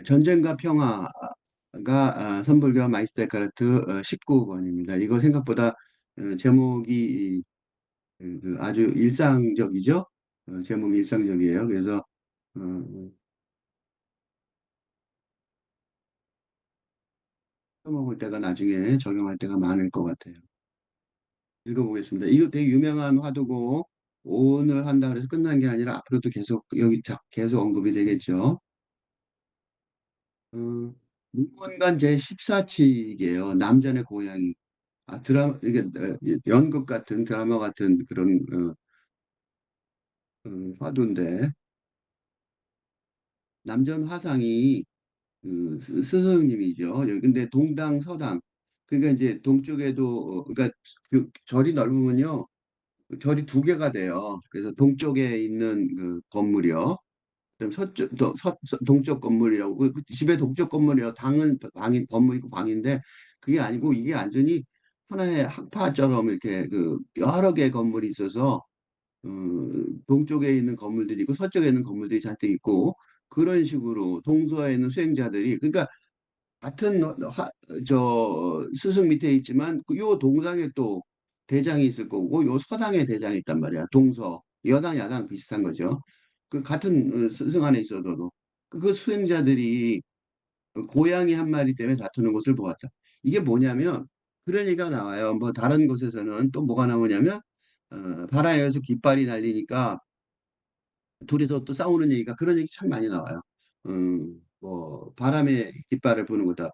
전쟁과 평화가 선불교와 마이스 데카르트 19번입니다. 이거 생각보다 제목이 그 아주 일상적이죠. 제목이 일상적이에요. 그래서 써먹을 때가 나중에 적용할 때가 많을 것 같아요. 읽어보겠습니다. 이거 되게 유명한 화두고 오늘 한다 그래서 끝난 게 아니라 앞으로도 계속 여기 계속 언급이 되겠죠. 어, 문문관 제14칙이에요. 남전의 고양이. 이게 연극 같은 드라마 같은 그런 화두인데 남전 화상이 스승님이죠. 여기 근데 동당 서당 그러니까 이제 동쪽에도 그러니까 그 절이 넓으면요 절이 두 개가 돼요. 그래서 동쪽에 있는 그 건물이요. 그다음 동쪽 건물이라고 그 집에 동쪽 건물이요. 당은 방이 건물이고 방인데 그게 아니고 이게 완전히 하나의 학파처럼 이렇게 그 여러 개의 건물이 있어서 동쪽에 있는 건물들이 있고 서쪽에 있는 건물들이 잔뜩 있고 그런 식으로 동서에 있는 수행자들이 그러니까 같은 저 스승 밑에 있지만 그요 동상에 또 대장이 있을 거고 요 서당에 대장이 있단 말이야. 동서 여당 야당 비슷한 거죠. 그 같은 스승 안에 있어도 그 수행자들이 그 고양이 한 마리 때문에 다투는 것을 보았다. 이게 뭐냐면 그런 얘기가 나와요. 뭐 다른 곳에서는 또 뭐가 나오냐면 바다에서 깃발이 날리니까 둘이서 또 싸우는 얘기가 그런 얘기 참 많이 나와요. 뭐 바람에 깃발을 부는 거다.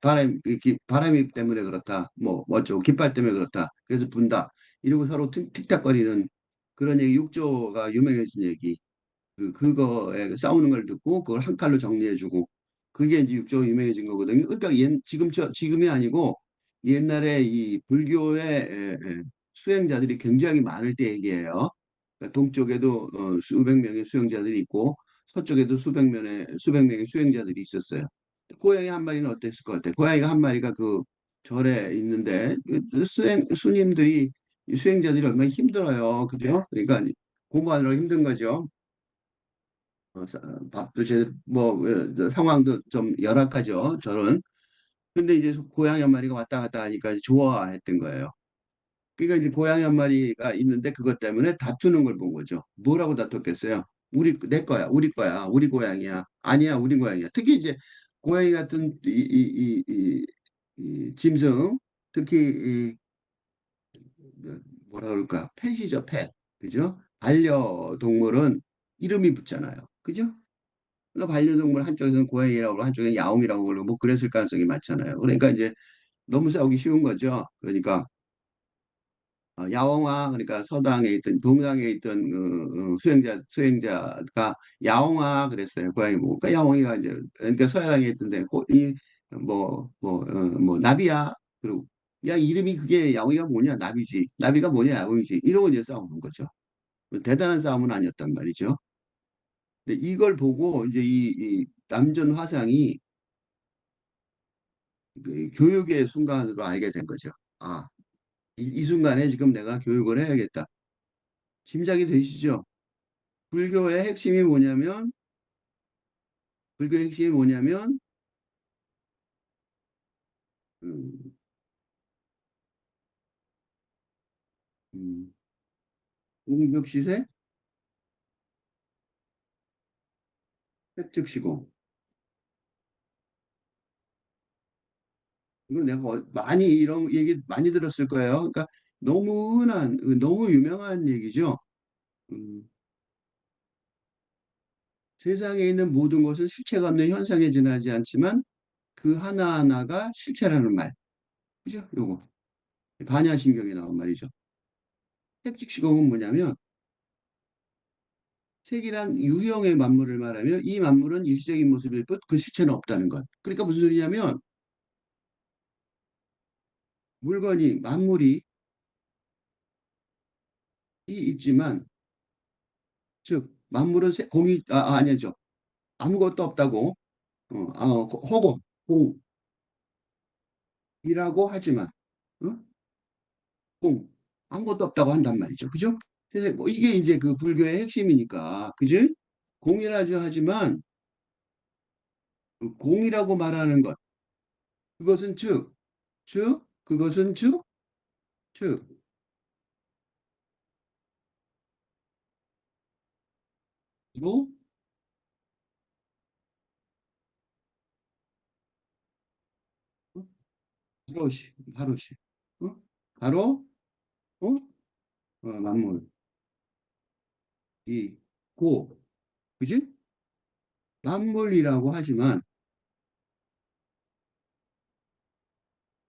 바람이 때문에 그렇다. 뭐 어쩌고 깃발 때문에 그렇다. 그래서 분다. 이러고 서로 틱틱거리는 그런 얘기 육조가 유명해진 얘기. 그거에 싸우는 걸 듣고 그걸 한 칼로 정리해주고 그게 이제 육조가 유명해진 거거든요. 그러니까 지금이 아니고 옛날에 이 불교의 수행자들이 굉장히 많을 때 얘기예요. 그러니까 동쪽에도 수백 명의 수행자들이 있고 서쪽에도 수백 명의 수행자들이 있었어요. 고양이 한 마리는 어땠을 것 같아요? 고양이가 한 마리가 그 절에 있는데 그 스님들이 이 수행자들이 얼마나 힘들어요. 그죠? 그러니까 공부하느라 힘든 거죠. 밥도 뭐 상황도 좀 열악하죠. 저는. 근데 이제 고양이 한 마리가 왔다 갔다 하니까 좋아했던 거예요. 그러니까 이제 고양이 한 마리가 있는데 그것 때문에 다투는 걸 본 거죠. 뭐라고 다퉜겠어요? 내 거야, 우리 거야, 우리 고양이야. 아니야, 우리 고양이야. 특히 이제 고양이 같은 이 짐승, 특히 뭐라 그럴까, 펫이죠, 펫. 그죠? 반려동물은 이름이 붙잖아요. 그죠? 그러니까 반려동물 한쪽에서는 고양이라고 그러고 한쪽에는 야옹이라고 그러고 뭐 그랬을 가능성이 많잖아요. 그러니까 이제 너무 싸우기 쉬운 거죠. 그러니까 야옹아 그러니까 서당에 있던 동당에 있던 수행자가 야옹아 그랬어요. 고양이 뭐 그러니까 야옹이가 이제 그러니까 서양에 있던데 이뭐뭐 나비야 그리고 야 이름이 그게 야옹이가 뭐냐 나비지 나비가 뭐냐 야옹이지 이러고 이제 싸우는 거죠. 대단한 싸움은 아니었단 말이죠. 근데 이걸 보고 이제 이 남전 화상이 그 교육의 순간으로 알게 된 거죠. 이 순간에 지금 내가 교육을 해야겠다. 짐작이 되시죠? 불교의 핵심이 뭐냐면, 불교의 핵심이 뭐냐면, 음, 음, 공덕시세, 획득시공. 이거 내가 많이 이런 얘기 많이 들었을 거예요. 그러니까 너무 흔한, 너무 유명한 얘기죠. 음, 세상에 있는 모든 것은 실체가 없는 현상에 지나지 않지만 그 하나하나가 실체라는 말. 그죠? 요거. 반야신경에 나온 말이죠. 획득시공은 뭐냐면, 색이란 유형의 만물을 말하며 이 만물은 일시적인 모습일 뿐 그 실체는 없다는 것. 그러니까 무슨 소리냐면 물건이 만물이 있지만 즉 만물은 아니죠. 아무것도 없다고 허공 공이라고 하지만 어? 공 아무것도 없다고 한단 말이죠. 그죠? 그래서 뭐 이게 이제 그 불교의 핵심이니까 그지? 공이라죠 하지만 공이라고 말하는 것. 그것은 그것은 즉, 로, 어? 바로시, 어? 바로, 어? 만물, 이, 고, 그지? 만물이라고 하지만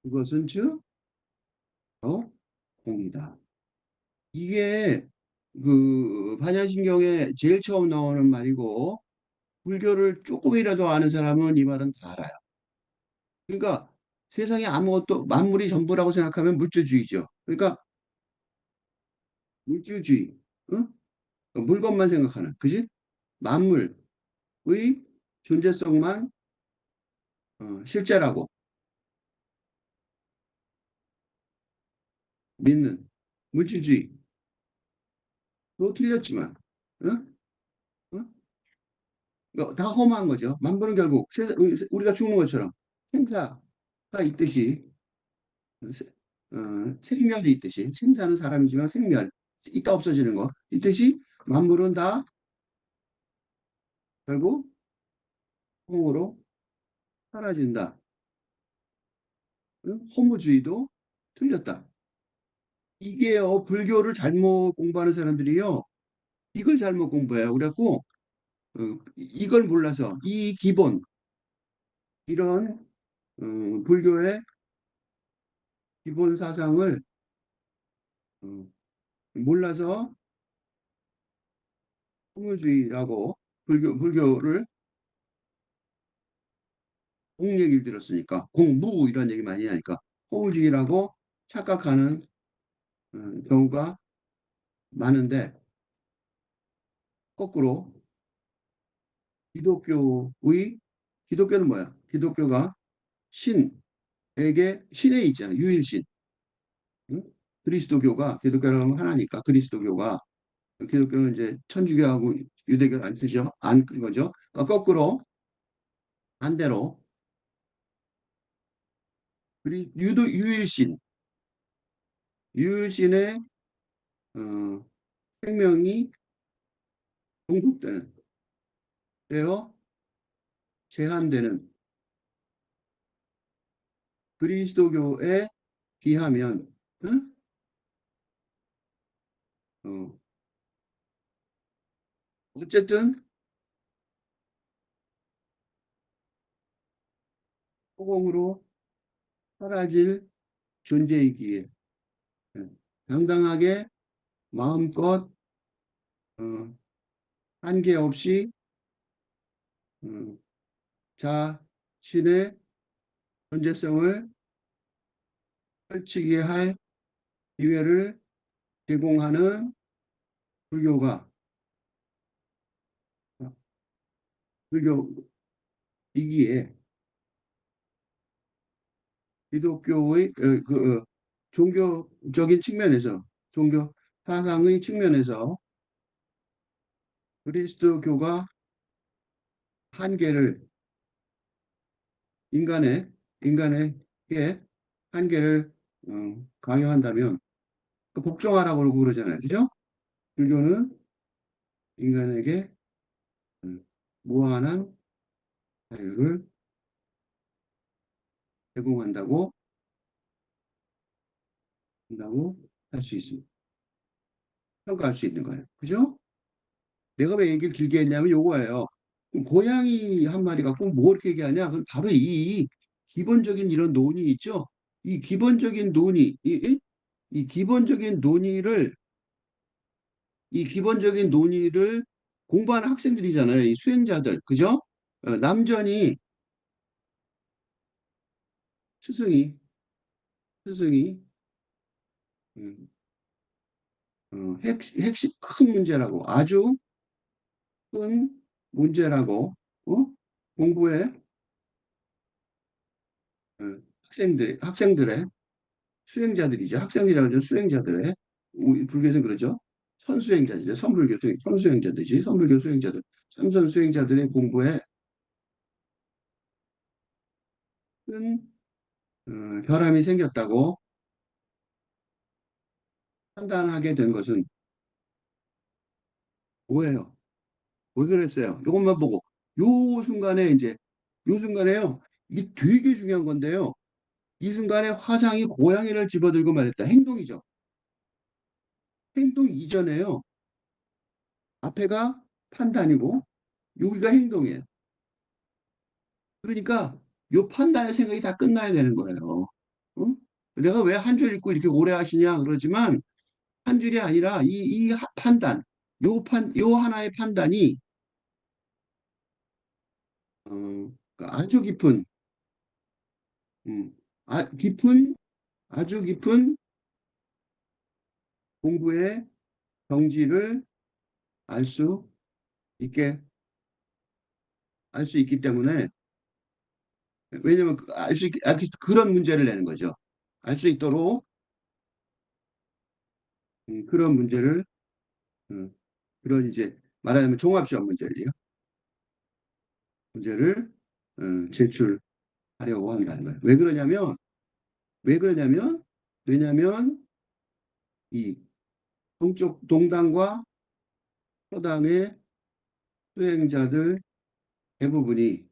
그것은 공이다. 이게 반야신경에 제일 처음 나오는 말이고 불교를 조금이라도 아는 사람은 이 말은 다 알아요. 그러니까 세상에 아무것도 만물이 전부라고 생각하면 물질주의죠. 그러니까 물질주의, 응? 물건만 생각하는, 그지? 만물의 존재성만 실제라고 믿는 물질주의. 또 틀렸지만, 응? 응? 다 험한 거죠. 만물은 결국 우리가 죽는 것처럼 생사가 있듯이 생멸이 있듯이 생사는 사람이지만 생멸 있다 없어지는 거 있듯이 만물은 다 결국 공으로 사라진다. 응? 허무주의도 틀렸다. 이게요 불교를 잘못 공부하는 사람들이요 이걸 잘못 공부해요. 그래갖고 이걸 몰라서 이 기본 이런 불교의 기본 사상을 어, 몰라서 허무주의라고 불교를 공 얘기를 들었으니까 공무 이런 얘기 많이 하니까 허무주의라고 착각하는 경우가 많은데 거꾸로 기독교의 기독교는 뭐야? 기독교가 신에게 신에 있잖아 유일신. 응? 그리스도교가 기독교라고 하면 하나니까 그리스도교가 기독교는 이제 천주교하고 유대교를 안 쓰죠. 안 그거죠. 그러니까 거꾸로 반대로 유도 유일신의 어, 생명이 종속되는 되어 제한되는 그리스도교에 비하면 응? 어, 어쨌든 허공으로 사라질 존재이기에 예, 당당하게 마음껏 어, 한계 없이 어, 자신의 존재성을 펼치게 할 기회를 제공하는 불교가 어, 불교이기에 기독교의 종교적인 측면에서 종교 사상의 측면에서 그리스도교가 한계를 인간의 한계를 강요한다면 그 복종하라고 그러고 그러잖아요. 그죠? 불교는 인간에게 음, 무한한 자유를 제공한다고 한다고 할 수 있습니다. 평가할 수 있는 거예요. 그죠? 내가 왜 얘기를 길게 했냐면 요거예요. 고양이 한 마리가 꼭 뭐 이렇게 얘기하냐? 그건 바로 이 기본적인 이런 논의 있죠? 이 기본적인 논의, 이 기본적인 논의를 이 기본적인 논의를 공부하는 학생들이잖아요. 이 수행자들, 그죠? 남전이 스승이 스승이 음, 핵심 큰 문제라고 아주 큰 문제라고 공부에 학생들의 수행자들이죠. 학생이라고 하죠. 수행자들의 우리 불교에서는 그러죠. 선수행자들이죠. 선불교, 선수행자들이지. 선불교 수행자들, 삼선 수행자들의 공부에, 선불교 수행자들, 선불교 수행자들, 삼선 수행자들의 공부에, 선불교 수행자들, 선불교 수행자들, 선불교 수행자들, 선불교 수행자들, 선불교 수행자들, 선불교 수행자들, 선불교 수행자들, 선불교 수행자들, 큰 결함이 생겼다고 판단하게 된 것은 뭐예요? 왜 그랬어요? 이것만 보고 요 순간에 이제 요 순간에요. 이게 되게 중요한 건데요. 이 순간에 화상이 고양이를 집어들고 말했다. 행동이죠. 행동 이전에요. 앞에가 판단이고 여기가 행동이에요. 그러니까 요 판단의 생각이 다 끝나야 되는 거예요. 응? 내가 왜 한 줄 읽고 이렇게 오래 하시냐 그러지만 한 줄이 아니라 이 판단, 요 하나의 판단이 그러니까 아주 깊은, 음, 아주 깊은 공부의 경지를 알 수 있게, 알 수 있기 때문에, 왜냐면 그런 문제를 내는 거죠. 알 수 있도록 그런 문제를, 음, 그런 이제 말하자면 종합시험 문제를 제출하려고 한다는 거예요. 왜 그러냐면, 왜냐면 이 동당과 서당의 수행자들 대부분이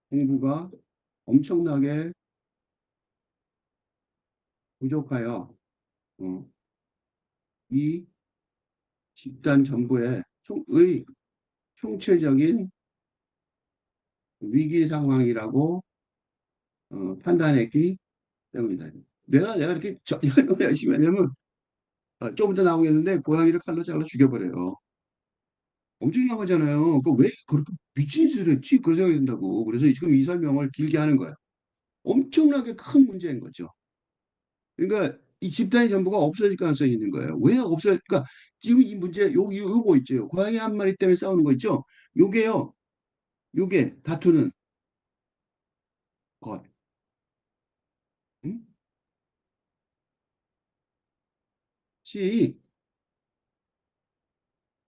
공부가 엄청나게 부족하여 어, 이 집단 전부의 총체적인 위기 상황이라고 판단했기 때문이다. 내가 이렇게 설명을 열심히 하냐면 조금 더 나오겠는데 고양이를 칼로 잘라 죽여버려요. 엄청난 거잖아요. 그 왜 그렇게 미친 짓을 했지? 그런 생각이 든다고. 그래서 지금 이 설명을 길게 하는 거야. 엄청나게 큰 문제인 거죠. 그러니까 이 집단의 전부가 없어질 가능성이 있는 거예요. 왜 없어? 그러니까 지금 이 문제 요거 있죠. 고양이 한 마리 때문에 싸우는 거 있죠. 요게요. 요게 다투는 것. 응? 시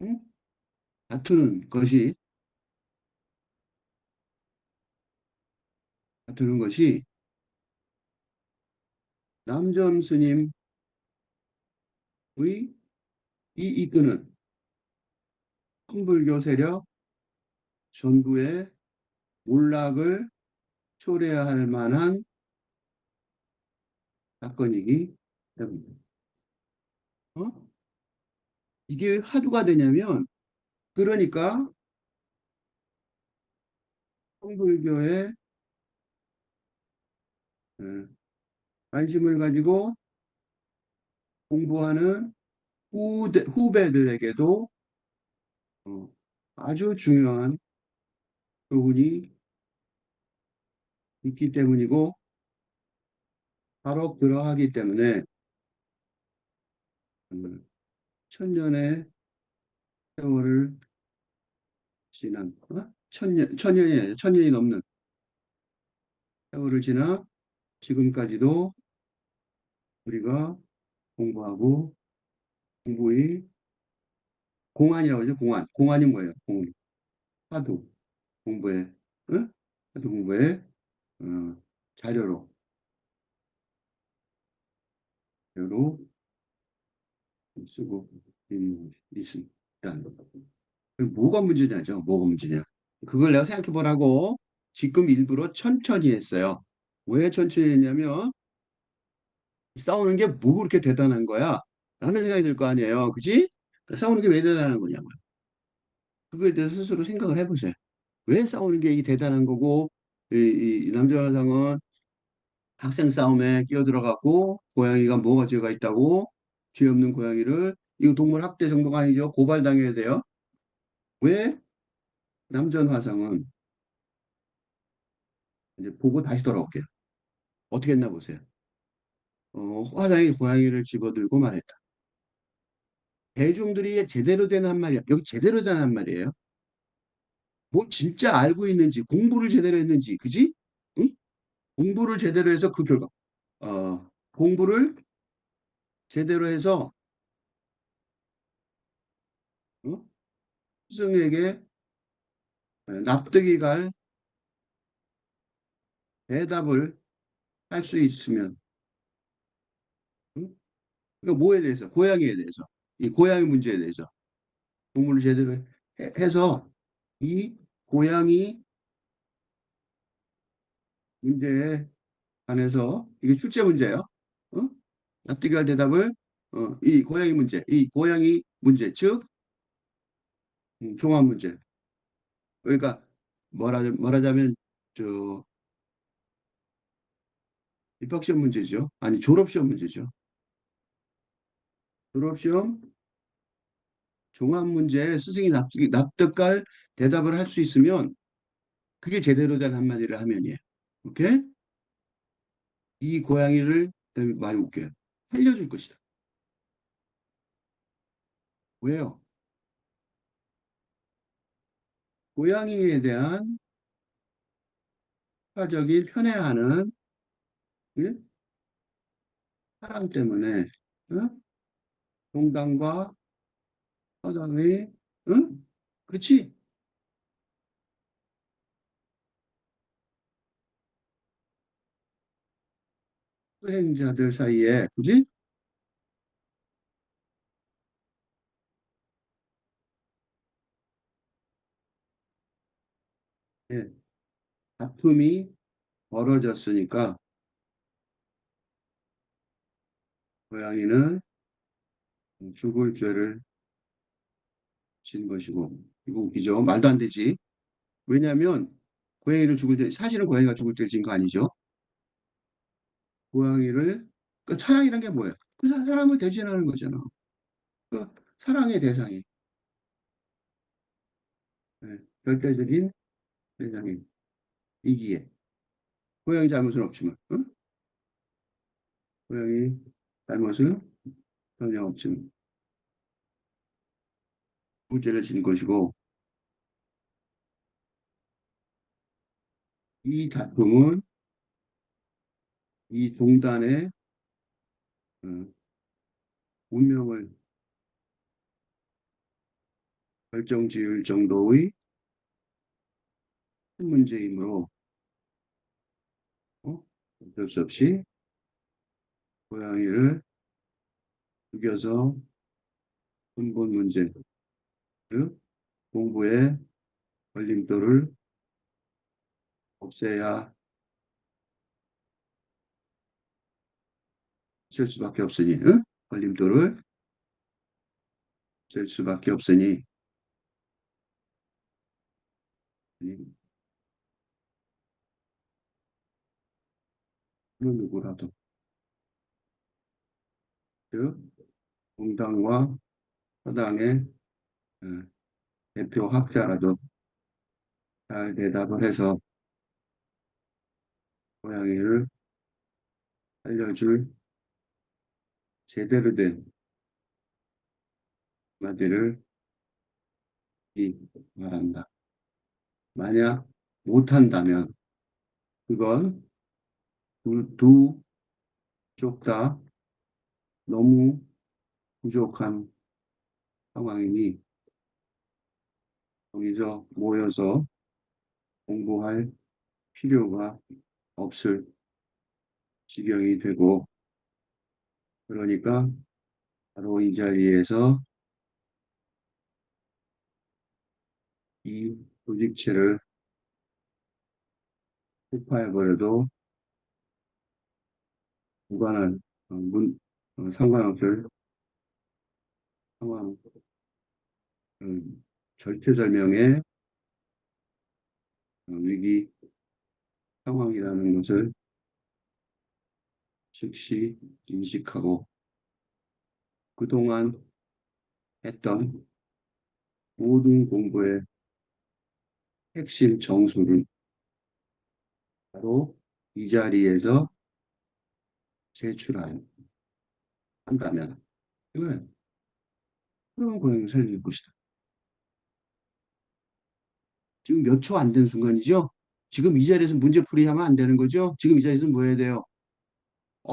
응? 다투는 것이 다투는 것이 남전 스님의 이 이끄는 천불교 세력 전부의 몰락을 초래할 만한 사건이기 때문에 어? 이게 화두가 되냐면 그러니까 천불교의 어, 관심을 가지고 공부하는 후배들에게도 어, 아주 중요한 부분이 있기 때문이고 바로 그러하기 때문에 천년의 세월을 지난 천년이 아니라 천년이 넘는 세월을 지나 지금까지도 우리가 공부하고 공부의 공안이라고 하죠. 공안이 뭐예요? 화두 공부의 응? 화두 공부의 어, 자료로 자료로 쓰고 있습니다. 뭐가 문제냐죠. 뭐가 문제냐. 그걸 내가 생각해 보라고 지금 일부러 천천히 했어요. 왜 천천히 했냐면 싸우는 게 뭐 그렇게 대단한 거야? 라는 생각이 들 거 아니에요. 그지? 싸우는 게 왜 대단한 거냐고요. 그거에 대해서 스스로 생각을 해보세요. 왜 싸우는 게 이 대단한 거고 이 남자상은 학생 싸움에 끼어들어갖고 고양이가 뭐가 죄가 있다고 죄 없는 고양이를 이거 동물 학대 정도가 아니죠. 고발당해야 돼요. 왜 남전 화상은 이제 보고 다시 돌아올게요. 어떻게 했나 보세요. 화상이 고양이를 집어들고 말했다. 대중들이 제대로 된 한 말이야. 여기 제대로 된 한 말이에요. 뭐 진짜 알고 있는지 공부를 제대로 했는지 그지? 응? 공부를 제대로 해서 그 결과 공부를 제대로 해서 어? 스승에게 납득이 갈 대답을 할 수 있으면, 응? 그러니까 뭐에 대해서? 고양이에 대해서. 이 고양이 문제에 대해서 공부를 제대로 해서 이 고양이 문제에 관해서 이게 출제 문제예요. 어? 납득할 대답을 이 고양이 문제, 이 고양이 문제, 즉 종합 문제. 그러니까 말하자면 저 입학시험 문제죠. 아니 졸업시험 문제죠. 졸업시험 종합 문제에 스승이 납득할 대답을 할 수 있으면 그게 제대로 된 한마디를 하면이에요. 오케이? 이 고양이를 많이 웃겨요. 살려줄 것이다. 왜요? 고양이에 대한 화적인 편애하는 예? 사랑 때문에 어? 동당과 서당의 응? 그렇지? 수행자들 사이에 그지? 예, 다툼이 벌어졌으니까 고양이는 죽을 죄를 진 것이고 이거 웃기죠? 말도 안 되지. 왜냐하면 고양이를 죽을 때 사실은 고양이가 죽을 죄를 진 거 아니죠? 고양이를 그 사랑이란 게 뭐예요? 그 사람을 대신하는 거잖아. 그 사랑의 대상이 예, 절대적인 대상이 이기에 고양이 잘못은 없지만 응? 고양이 잘못은 전혀 없지만 무죄를 지는 것이고 이 다툼은 이 종단의 어, 운명을 결정지을 정도의 큰 문제이므로 어쩔 수 없이 고양이를 죽여서 근본 문제, 즉 공부의 걸림돌을 없애야 없앨 수밖에 없으니, 응? 걸림돌을 없앨 수밖에 없으니, 그 누구라도, 즉 공당과 서당의 어, 대표 학자라도 잘 대답을 해서 고양이를 살려줄 제대로 된 마디를 이 말한다. 만약 못한다면 그건 두쪽 다 너무 부족한 상황이니 여기서 모여서 공부할 필요가 없을 지경이 되고 그러니까 바로 이 자리에서 이 조직체를 폭파해버려도 무관한 상관없을 상황, 절체절명의 위기 상황이라는 것을 즉시 인식하고 그동안 했던 모든 공부의 핵심 정수를 바로 이 자리에서 제출한다면 이건 그런 고양이 살릴 것이다. 지금 몇 초 안 된 순간이죠? 지금 이 자리에서 문제풀이 하면 안 되는 거죠? 지금 이 자리에서 뭐 해야 돼요?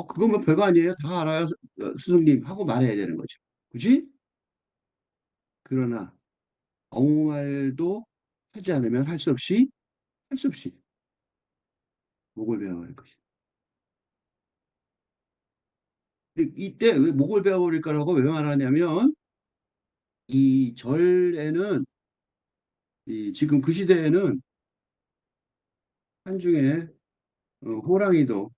그건 뭐 별거 아니에요. 다 알아요. 스승님 하고 말해야 되는 거죠. 그지? 그러나 아무 말도 하지 않으면 할 수 없이 목을 베어버릴 것이다. 근데 이때 왜 목을 베어버릴까라고 왜 말하냐면 이 절에는 지금 그 시대에는 한중에 호랑이도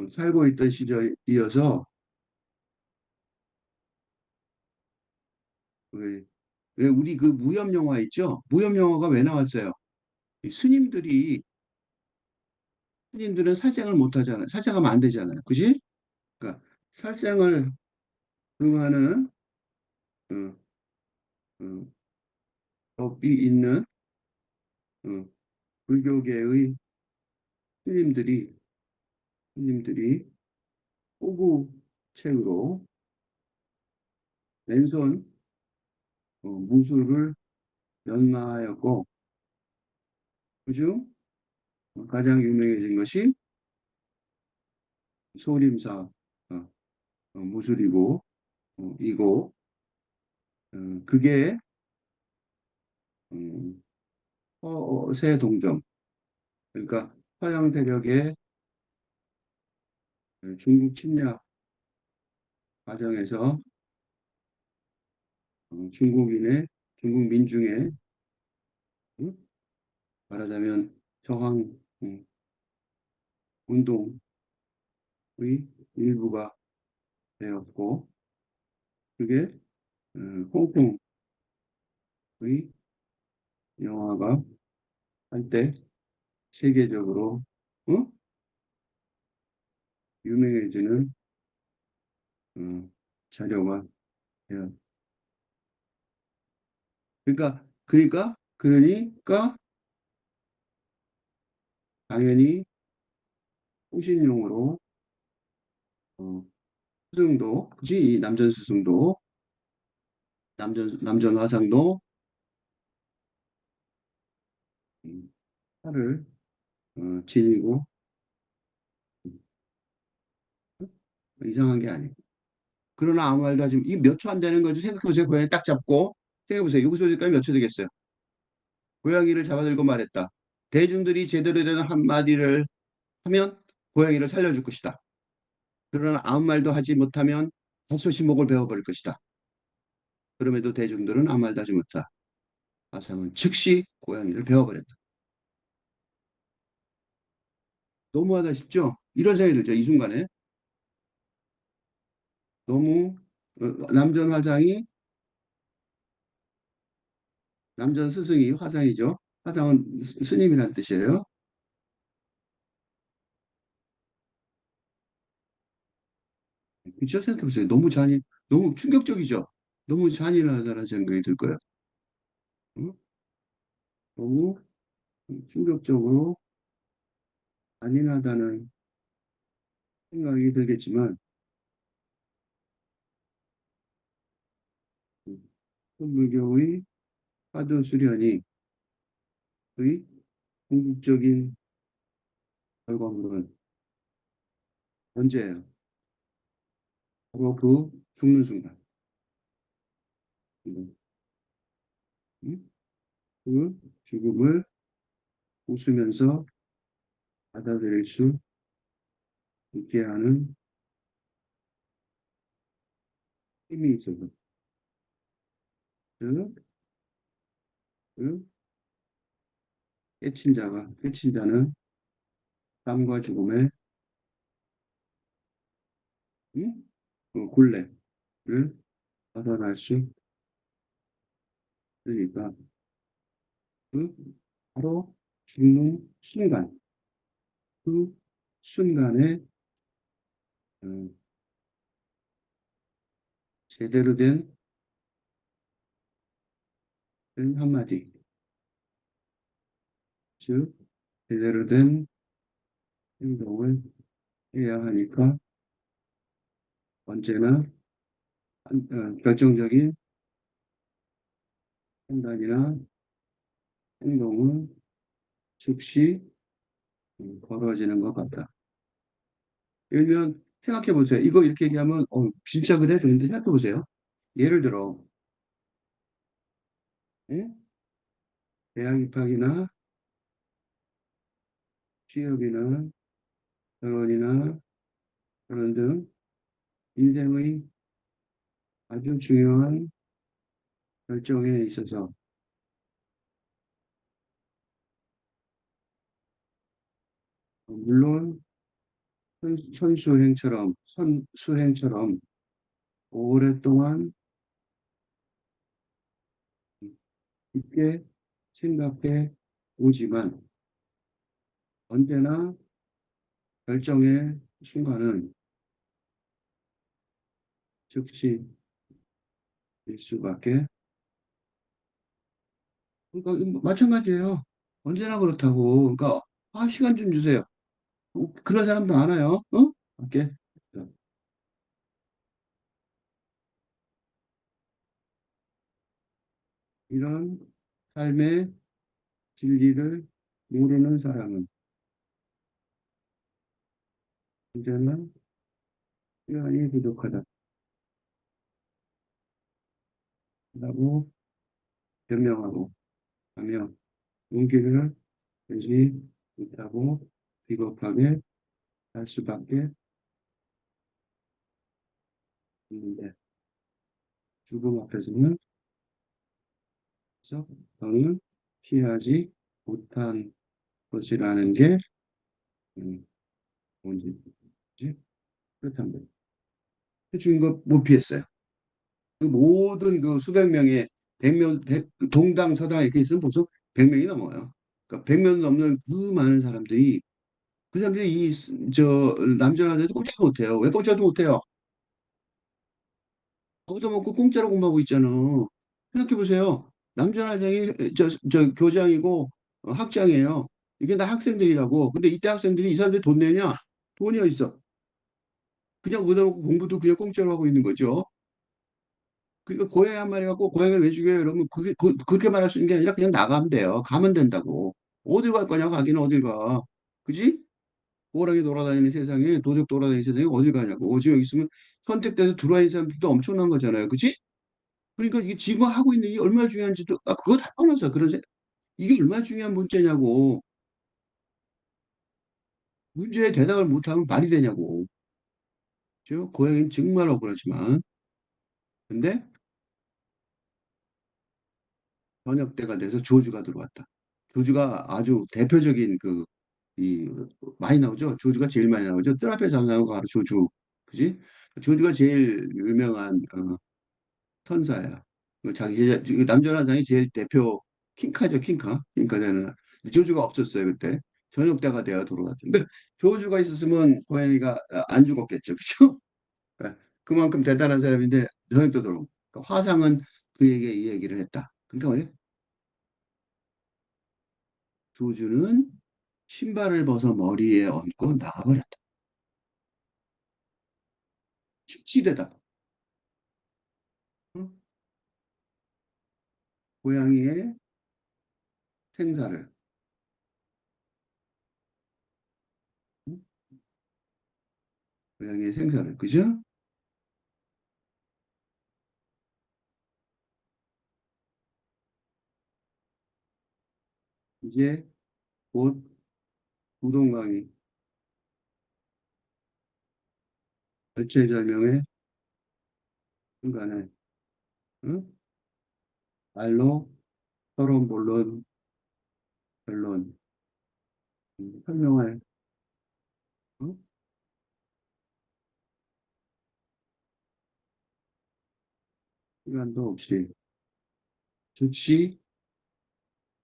살고 있던 시절이어서 왜, 왜 우리 그 무협 영화 있죠? 무협 영화가 왜 나왔어요? 이 스님들은 살생을 못 하잖아요. 살생하면 안 되잖아요. 그지? 그러니까 살생을 금하는 어, 어, 법이 있는 어, 불교계의 스님들이 스님들이 호구책으로 맨손 무술을 연마하였고 그중 가장 유명해진 것이 소림사 무술이고 이고 그게 음, 허세동정 그러니까 서양 대륙의 중국 침략 과정에서 중국 민중의 음, 말하자면 저항 운동의 일부가 되었고 그게 홍콩의 영화가 한때 세계적으로 어? 유명해지는 어, 자료가 되었. 그러니까 당연히 호신용으로 어, 스승도 그지 이 남전 스승도 남전 화상도 음, 팔을 지니고 이상한 게 아니고 그러나 아무 말도 하지 이 몇 초 안 되는 거죠. 생각해보세요. 고양이 딱 잡고 생각해보세요. 여기서 여기까지 몇 초 되겠어요. 고양이를 잡아들고 말했다. 대중들이 제대로 된 한마디를 하면 고양이를 살려줄 것이다. 그러나 아무 말도 하지 못하면 다소시 목을 베어버릴 것이다. 그럼에도 대중들은 아무 말도 하지 못하다. 화상은 즉시 고양이를 베어버렸다. 너무하다 싶죠? 이런 생각이 들죠. 이 순간에 너무 남전 화장이 남전 스승이 화상이죠. 화상은 스님이란 뜻이에요. 그쵸? 생각해보세요. 너무 충격적이죠? 너무 잔인하다는 생각이 들 거예요. 응? 너무 충격적으로 잔인하다는 생각이 들겠지만, 불교의 화두 수련이 의 궁극적인 결과물은 언제예요? 바로 그 죽는 순간. 응? 응? 그 죽음을 웃으면서 받아들일 수 있게 하는 힘이 있어서. 그, 그 깨친 자는 삶과 죽음의 응? 굴레를 벗어날 수 있으니까 그 바로 죽는 순간, 그 순간에 음, 제대로 된 한마디, 즉 제대로 된 행동을 해야 하니까 언제나 결정적인 판단이나 행동은 즉시 벌어지는 것 같다. 예를 들면 생각해 보세요. 이거 이렇게 얘기하면 진짜 그래? 그런데 생각해 보세요. 예를 들어 예? 대학 입학이나 취업이나 결혼이나 그런 등 인생의 아주 중요한 결정에 있어서 물론 선수행처럼 오랫동안 깊게 생각해 오지만 언제나 결정의 순간은 즉시일 수밖에. 그러니까 마찬가지예요. 언제나 그렇다고. 그러니까 시간 좀 주세요. 그런 사람도 많아요. 어? 오케이. 이런 삶의 진리를 모르는 사람은 언제나 시간이 부족하다라고 변명하고 하며 용기를 내지 못하고 비겁하게 할 수밖에 없는데 죽음 앞에서는 저는 피하지 못한 것이라는 게 음, 뭔지 그렇단 말이에요. 죽은 거 못 피했어요. 그 모든 그 수백 명의 동당 서당 이렇게 있으면 벌써 100명이 넘어요. 그러니까 100명 넘는 그 많은 사람들이 그 사람들이 저 남자한테도 꼼짝도 못해요. 왜 꼼짝도 못해요? 거기다 먹고 공짜로 공부하고 있잖아. 생각해 보세요. 남자학생이 저 교장이고 학장이에요. 이게 다 학생들이라고. 근데 이때 학생들이 이 사람들이 돈 내냐? 돈이 어디 있어? 그냥 얻어먹고 공부도 그냥 공짜로 하고 있는 거죠. 그러니까 고양이 한 마리 갖고 고양이를 왜 죽여요? 그러면 그렇게 말할 수 있는 게 아니라 그냥 나가면 돼요. 가면 된다고. 어딜 갈 거냐? 가기는 어딜 가. 그지? 호랑이 돌아다니는 세상에 도둑 돌아다니는 세상에 어딜 가냐고. 지금 여기 있으면 선택돼서 들어와 있는 사람들도 엄청난 거잖아요. 그지? 그러니까 이게 지금 하고 있는 게 얼마나 중요한지도 그거 다 떠나서 이게 얼마나 중요한 문제냐고. 문제에 대답을 못하면 말이 되냐고. 저 고양이는 정말 억울하지만 근데 저녁 때가 돼서 조주가 들어왔다. 조주가 아주 대표적인 이 많이 나오죠. 조주가 제일 많이 나오죠. 뜰 앞에서 나오는 거 바로 조주. 그지? 조주가 제일 유명한 선사야. 그 남조선상이 제일 대표 킹카죠, 킹카. 킹카는 조주가 없었어요 그때. 저녁 때가 돼야 돌아갔죠. 근데 조주가 있었으면 고양이가 안 죽었겠죠, 그죠? 그만큼 대단한 사람인데 저녁 때 돌아오고. 그러니까 화상은 그에게 이 얘기를 했다. 그러니까 왜? 조주는 신발을 벗어 머리에 얹고 나가버렸다. 실치대다. 응? 고양이의 생사를, 응? 고양이의 생사를, 그죠? 이제 곧 우동강이 절체절명의 순간에, 응? 말로 서로 본론, 변론, 설명할, 응? 시간도 없이 즉시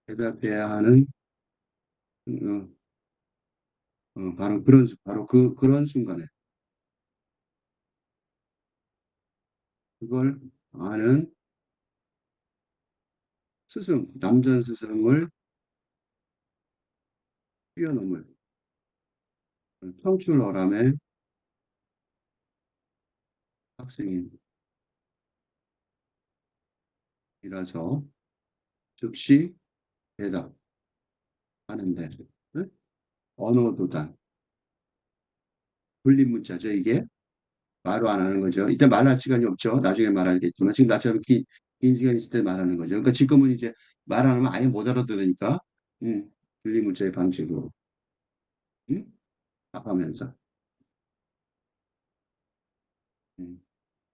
대답해야 하는, 어, 바로 그런 순간에 그걸 아는 남전 스승을 뛰어넘을 청출어람의 학생이라서 즉시 대답하는데, 응? 언어도단, 불린문자죠, 이게. 말로 안 하는 거죠. 이때 말할 시간이 없죠. 나중에 말하겠지만, 지금 나처럼 긴 시간 있을 때 말하는 거죠. 그러니까 지금은 이제 말 안 하면 아예 못 알아들으니까, 불린문자의 방식으로. 응? 답하면서.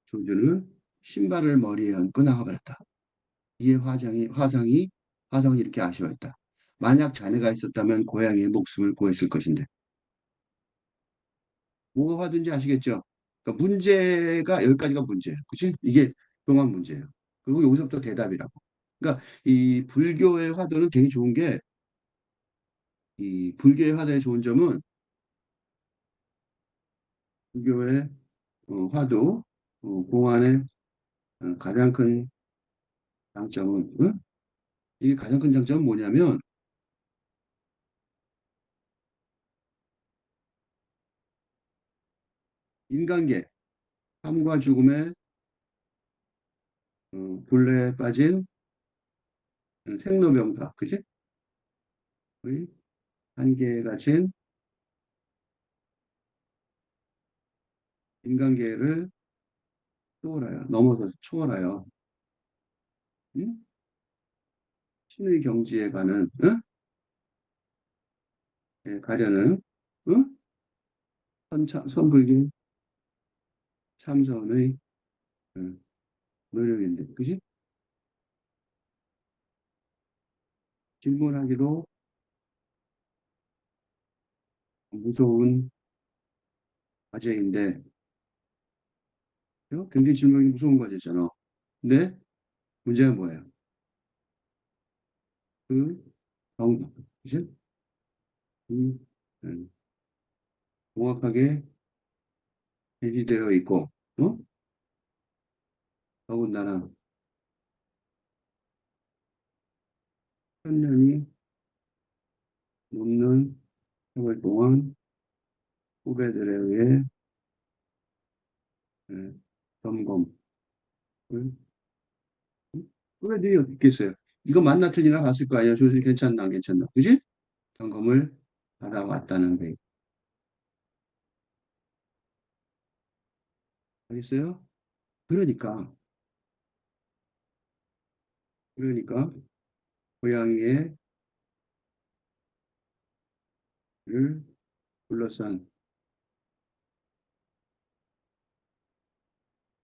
조주는 신발을 머리에 얹고 나가버렸다. 이에 화성이 이렇게 아쉬워했다. 만약 자네가 있었다면 고양이의 목숨을 구했을 것인데. 뭐가 화두인지 아시겠죠? 그러니까 문제가 여기까지가 문제예요. 그치? 이게 종합 문제예요. 그리고 여기서부터 대답이라고. 그러니까 이 불교의 화두는 되게 좋은 게 이 불교의 화두의 좋은 점은 불교의 화두 공안의 가장 큰 장점은 응? 이 가장 큰 장점은 뭐냐면 인간계, 삶과 죽음의 굴레에 빠진 생로병사, 그지? 우리 한계에 갇힌 인간계를 초월하여, 넘어서 초월하여, 응? 신의 경지에 가는, 응? 예, 가려는, 응? 선불교 참선의 응, 노력인데, 그지? 질문하기도 무서운 과제인데, 굉장히 질문하기 무서운 과제잖아. 근데 문제가 뭐예요? 그 정답, 그지? 음, 음, 정확하게 제시되어 있고, 어? 더군다나 천년이 넘는 세월 동안 후배들에 의해 예, 점검을 후배들이 어떻게 했어요? 이거 맞나 틀리나 봤을 거 아니야. 조술이 괜찮나 안 괜찮나, 그지? 점검을 받아왔다는 데 알겠어요? 그러니까 그러니까 고양이의 를 둘러싼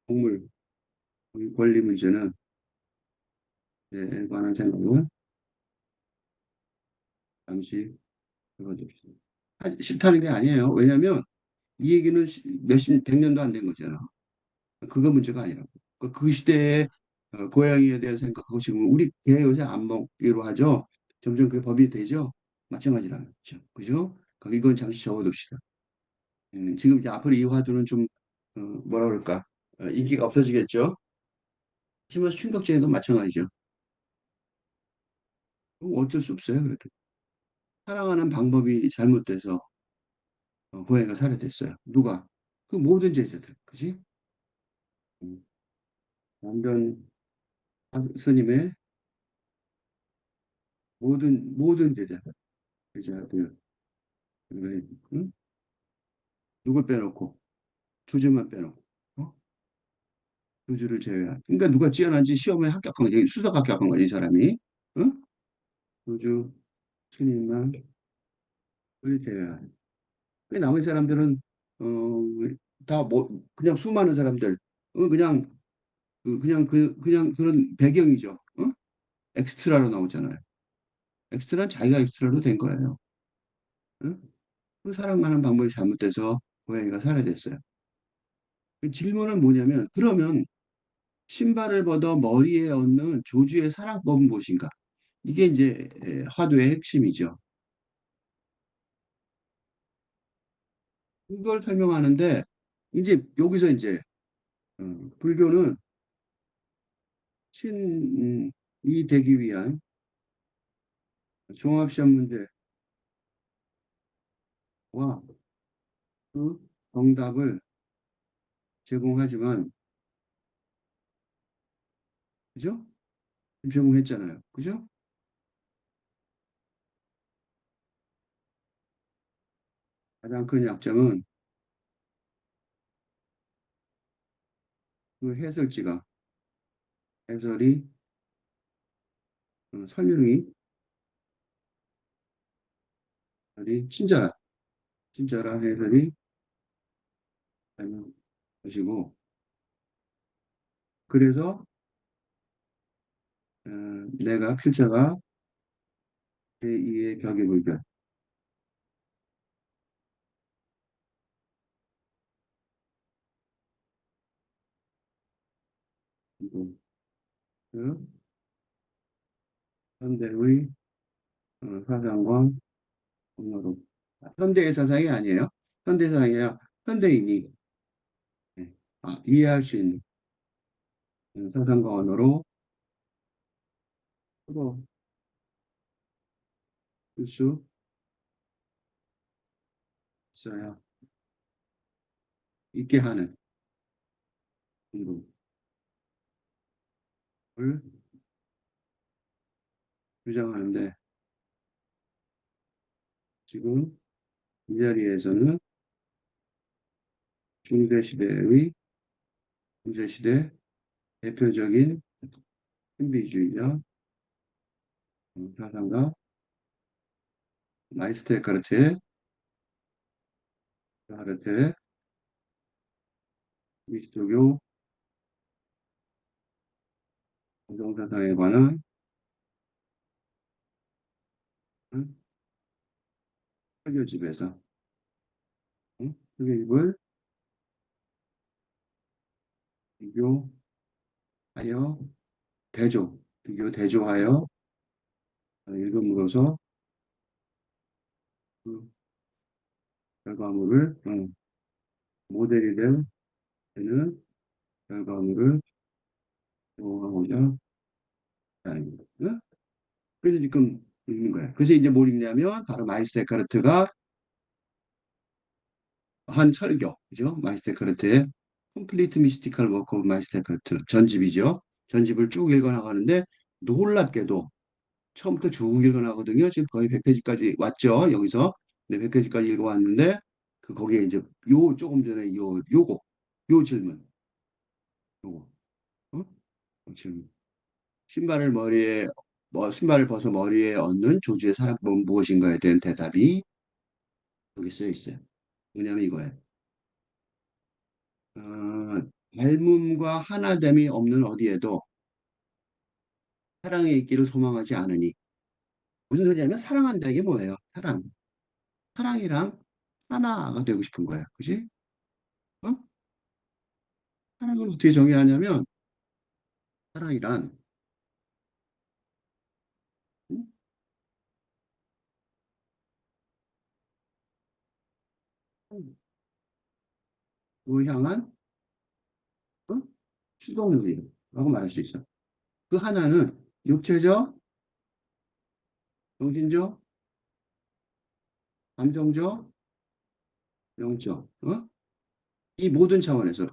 동물 권리 문제는 에 관한 생각은 잠시 해보십시오. 싫다는 게 아니에요. 왜냐하면 이 얘기는 몇십, 백 년도 안 된 거잖아. 그거 문제가 아니라고. 그 시대에 고양이에 대한 생각하고 지금 우리 개 요새 안 먹기로 하죠. 점점 그게 법이 되죠. 마찬가지라는 거죠. 그죠? 이건 잠시 적어둡시다. 지금 이제 앞으로 이 화두는 좀 뭐라 그럴까 인기가 없어지겠죠. 하지만 충격적에도 마찬가지죠. 어쩔 수 없어요. 그래도 사랑하는 방법이 잘못돼서 고양이가 살해됐어요. 누가? 그 모든 제자들, 그지? 음, 완전 스님의 모든 제자들, 응? 누굴 빼놓고 조주만 빼놓고 어? 조주를 제외한. 그러니까 누가 뛰어난지 시험에 합격한 거지. 수석 합격한 거지, 이 사람이. 응? 조주 스님만 제외한. 그 나머지 사람들은 어, 다 뭐 그냥 수많은 사람들, 그냥 그냥 그런 배경이죠. 어? 엑스트라로 나오잖아요. 엑스트라는 자기가 엑스트라로 된 거예요. 응? 그 사랑하는 방법이 잘못돼서 고양이가 살해됐어요. 그 질문은 뭐냐면 그러면 신발을 벗어 머리에 얹는 조주의 사랑법은 무엇인가? 이게 이제 화두의 핵심이죠. 그걸 설명하는데 이제 여기서 이제 불교는 신이 되기 위한 종합시험 문제와 그 정답을 제공하지만 그죠? 제공했잖아요. 그죠? 가장 큰 약점은 그 해설이 설명이 친절한. 친절한 해설이 되는 것이고, 그래서 어, 내가 필자가 제2의 격의불변, 그리고 그 현대의 사상과 언어로, 현대의 사상이 아니에요. 현대 사상이 아니라 현대인이 예, 이해할 수 있는 사상과 언어로 풀어줄 수 있어야 있게 하는 공부를 주장하는데, 지금 이 자리에서는 중세시대의 중세시대 대표적인 신비주의자 사상가 마이스터 에카르트의 그리스도교 공동사상에 관한 설교집에서 설교집을 비교하여 비교 대조하여 읽음으로써 그 결과물을 모델이 되는 결과물을 제공하고자 하는 거예요. 그래서 지금 읽는 거예요. 그래서 이제 뭘 읽냐면 바로 마이스터 에카르트가 한 설교, 그죠? 마이스터 에카르트의 컴플리트 미스티컬 워크 오브 마이스터 에카르트 전집이죠. 전집을 쭉 읽어나가는데 놀랍게도 처음부터 쭉 읽어나거든요. 지금 거의 100페이지까지 왔죠. 여기서. 네, 100페이지까지 읽어왔는데 그 거기에 이제 요 조금 전에 요 질문, 요거, 어? 요 질문. 신발을 벗어 머리에 얹는 조주의 사랑법은 무엇인가에 대한 대답이 여기 쓰여 있어요. 뭐냐면 이거예요. 어, 닮음과 하나됨이 없는 어디에도 사랑에 있기를 소망하지 않으니. 무슨 소리냐면 사랑한다 이게 뭐예요? 사랑이랑 하나가 되고 싶은 거예요. 그지? 어? 사랑을 어떻게 정의하냐면 사랑이란 응? 뭐 향한 어? 추동력이라고 말할 수 있어. 그 하나는 육체적, 정신적, 감정적, 영적, 이 모든 차원에서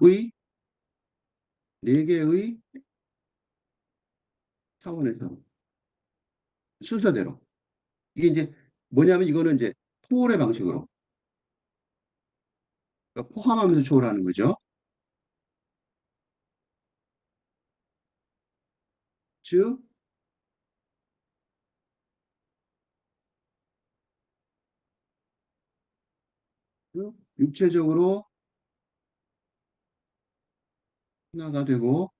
네 개의 차원에서 순서대로 이게 이제 뭐냐면 이거는 이제 포올의 방식으로 그러니까 포함하면서 초월하는 거죠. 즉 육체적으로 하나가 되고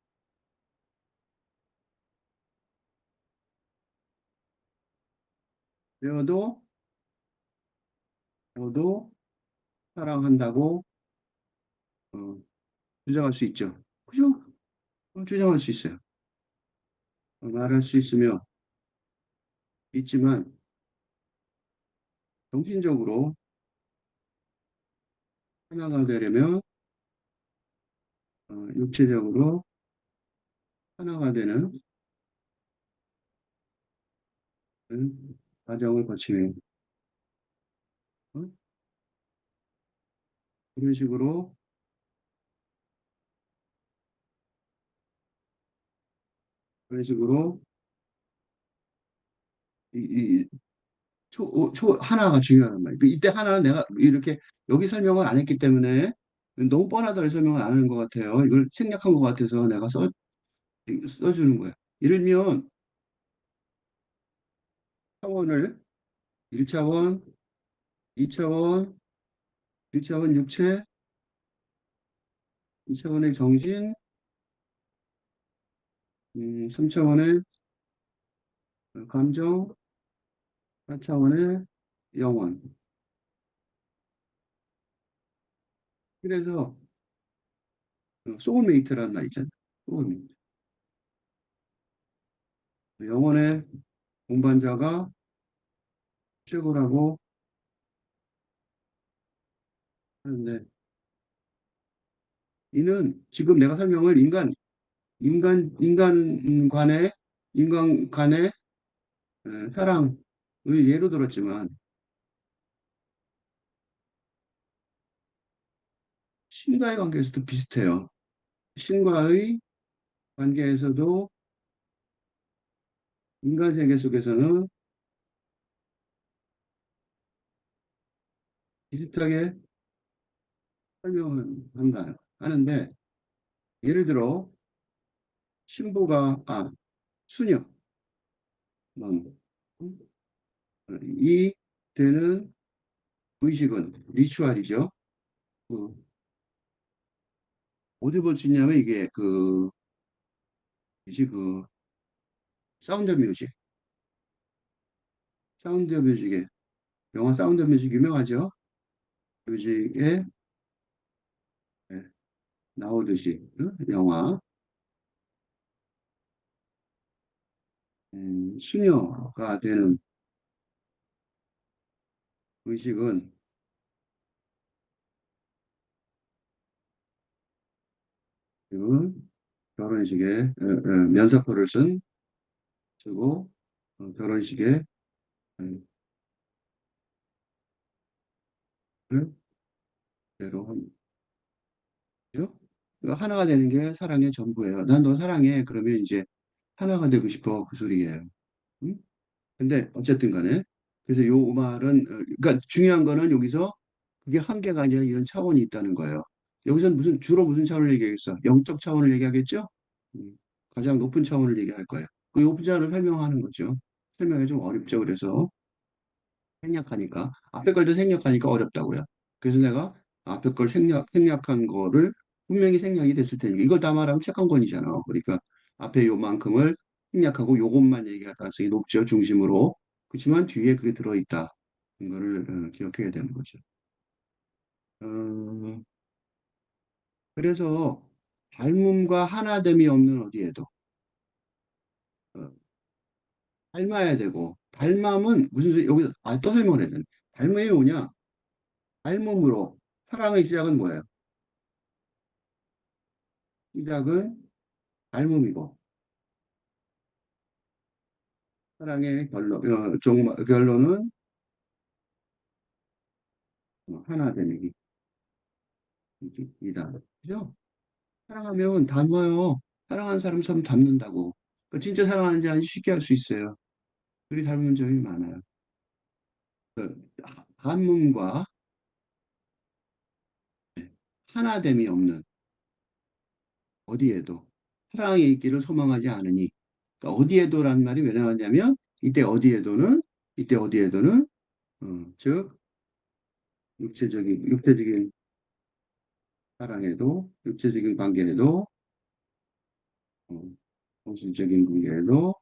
되어도 되어도 사랑한다고 어, 주장할 수 있죠. 그죠? 주장할 수 있어요. 말할 수 있으며 있지만 정신적으로 하나가 되려면 육체적으로 하나가 되는 과정을 거치는 어? 그런 식으로 그런 식으로 이 하나가 중요한 말이에요. 이때 하나는 내가 이렇게 여기 설명을 안 했기 때문에 너무 뻔하다고 설명을 안 하는 것 같아요. 이걸 생략한 것 같아서 내가 써주는 거예요. 예를 들면 차원을 1차원, 2차원, 1차원 육체, 2차원의 정신, 3차원의 감정, 4차원의 영혼. 그래서 소울메이트라는 말 있잖아요. 소울메이트. 영혼의 동반자가 최고라고 하는데 이는 지금 내가 설명을 인간 간의 사랑을 예로 들었지만 신과의 관계에서도 비슷해요. 신과의 관계에서도 인간 세계 속에서는 비슷하게 설명을 한다 하는데 예를 들어 수녀 이 되는 의식은 리추얼이죠. 그 어디 볼 수 있냐면 이게 이제 사운드 뮤직, 사운드 뮤직에 영화 사운드 뮤직 유명하죠. 뮤직에 예, 나오듯이 영화 수녀가 되는 의식은 그 결혼식에 면사포를 쓰고 결혼식에 어, 대로 하죠. 하나가 되는 게 사랑의 전부예요. 난 너 사랑해. 그러면 이제 하나가 되고 싶어. 그 소리예요. 응? 근데 어쨌든 간에 그래서 요 말은 그러니까 중요한 거는 여기서 그게 한계가 아니라 이런 차원이 있다는 거예요. 여기서는 주로 무슨 차원을 얘기하겠어? 영적 차원을 얘기하겠죠? 음, 가장 높은 차원을 얘기할 거예요. 그 높은 차원을 설명하는 거죠. 설명이 좀 어렵죠. 그래서 생략하니까 앞에 걸도 생략하니까 어렵다고요. 그래서 내가 앞에 걸 생략한 거를 분명히 생략이 됐을 테니까 이걸 다 말하면 책 한 권이잖아. 그러니까 앞에 요만큼을 생략하고 요것만 얘기할 가능성이 높죠. 중심으로. 그렇지만 뒤에 그게 들어있다. 이거를 기억해야 되는 거죠. 어, 그래서 닮음과 하나됨이 없는 어디에도 어, 닮아야 되고 닮음은 무슨 소리 여기서 또 설명을 해야 되네. 닮음이 뭐냐? 닮음으로 사랑의 시작은 뭐예요? 시작은 닮음이고 사랑의 결론은 하나됨이다. 그죠? 사랑하면 닮아요. 사랑하는 사람 서로 닮는다고. 진짜 사랑하는지 아닌지 쉽게 알 수 있어요. 둘이 닮은 점이 많아요. 닮음과 하나됨이 없는 어디에도 사랑이 있기를 소망하지 않으니 그러니까 어디에도라는 말이 왜 나왔냐면 이때 어디에도는 즉 육체적인 사랑에도 육체적인 관계에도 어, 정신적인 관계에도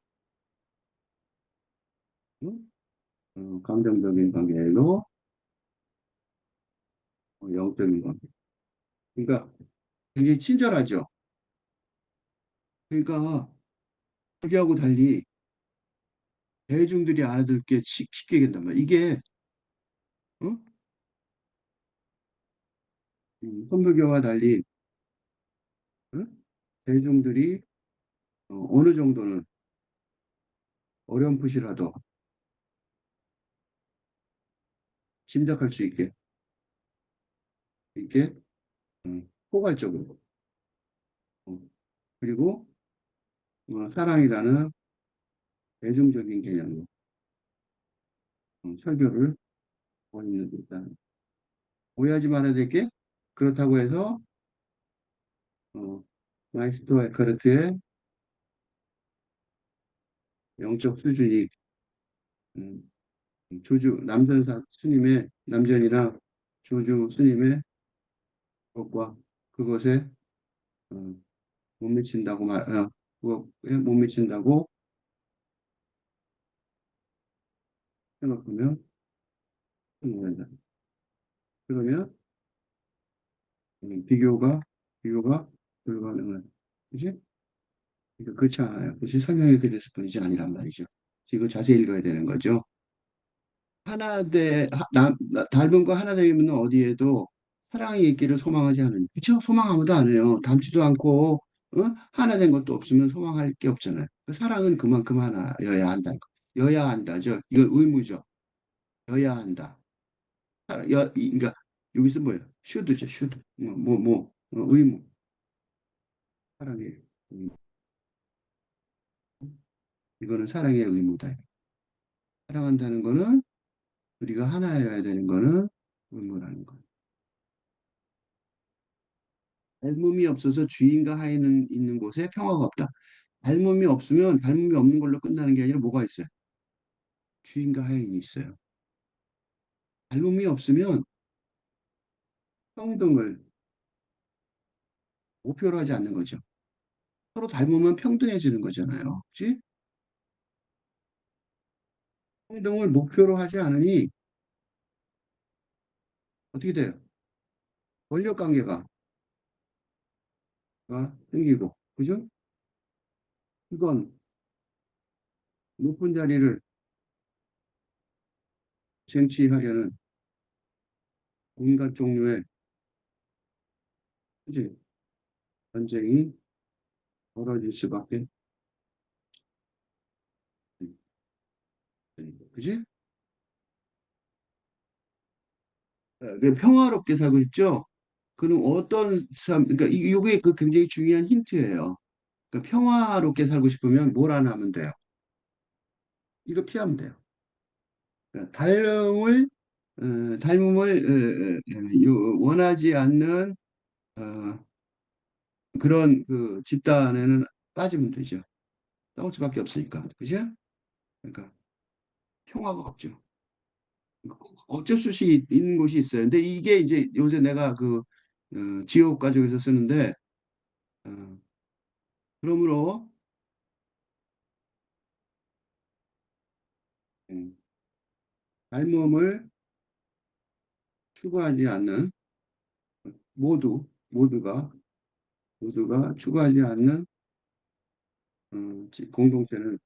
감정적인 관계에도 영적인 관계. 그러니까 굉장히 친절하죠. 그러니까 자기하고 달리 대중들이 알아듣게 쉽게 얘기한단 말이야. 이게 어? 선불교와 달리 어? 대중들이 어느 정도는 어렴풋이라도 짐작할 수 있게 포괄적으로 어, 그리고 사랑이라는 대중적인 개념으로 설교를 원리는 일단 오해하지 말아야 될 게 그렇다고 해서 마이스터 에카르트의 영적 수준이 음, 조주 남전사 스님의 남전이나 조주 스님의 것과 그것에 어, 못 미친다고 그거에 못 미친다고 생각하면 된다. 그러면 비교가 불가능한. 그지? 그러니까 그렇지 않아요. 그렇지 설명이 그랬을 뿐이지 아니란 말이죠. 이거 자세히 읽어야 되는 거죠. 닮은 거 하나 되면 어디에도 사랑이 있기를 소망하지 않으니. 그쵸? 소망 아무도 안 해요. 닮지도 않고, 하나 된 것도 없으면 소망할 게 없잖아요. 그 사랑은 그만큼 하나여야 한다. 여야 한다죠. 이건 의무죠. 여야 한다. 그러니까 여기서 뭐예요? 슈드죠, 슈드. 의무. 사랑의 의무. 이거는 사랑의 의무다. 사랑한다는 거는 우리가 하나여야 되는 거는 의무라는 거예요. 닮음이 없어서 주인과 하인은 있는 곳에 평화가 없다. 닮음이 없는 걸로 끝나는 게 아니라 뭐가 있어요? 주인과 하인이 있어요. 닮음이 없으면 평등을 목표로 하지 않는 거죠. 서로 닮으면 평등해지는 거잖아요. 그치? 평등을 목표로 하지 않으니 어떻게 돼요? 권력 관계가 생기고, 그죠? 이건 높은 자리를 쟁취하려는 온갖 종류의 그지? 전쟁이 벌어질 수밖에 그지? 평화롭게 살고 있죠? 그럼 어떤 삶, 그러니까 이게 그 굉장히 중요한 힌트예요. 그러니까 평화롭게 살고 싶으면 뭘 안 하면 돼요? 이거 피하면 돼요. 그러니까 닮음을 원하지 않는 어, 그런 그 집단에는 빠지면 되죠. 싸울 수밖에 없으니까. 그죠? 그러니까 평화가 없죠. 어쩔 수 없이 있는 곳이 있어요. 근데 이게 이제 요새 내가 지옥 가족에서 쓰는데 어, 그러므로 음, 닮음을 추구하지 않는 모두가 추구하지 않는 공동체는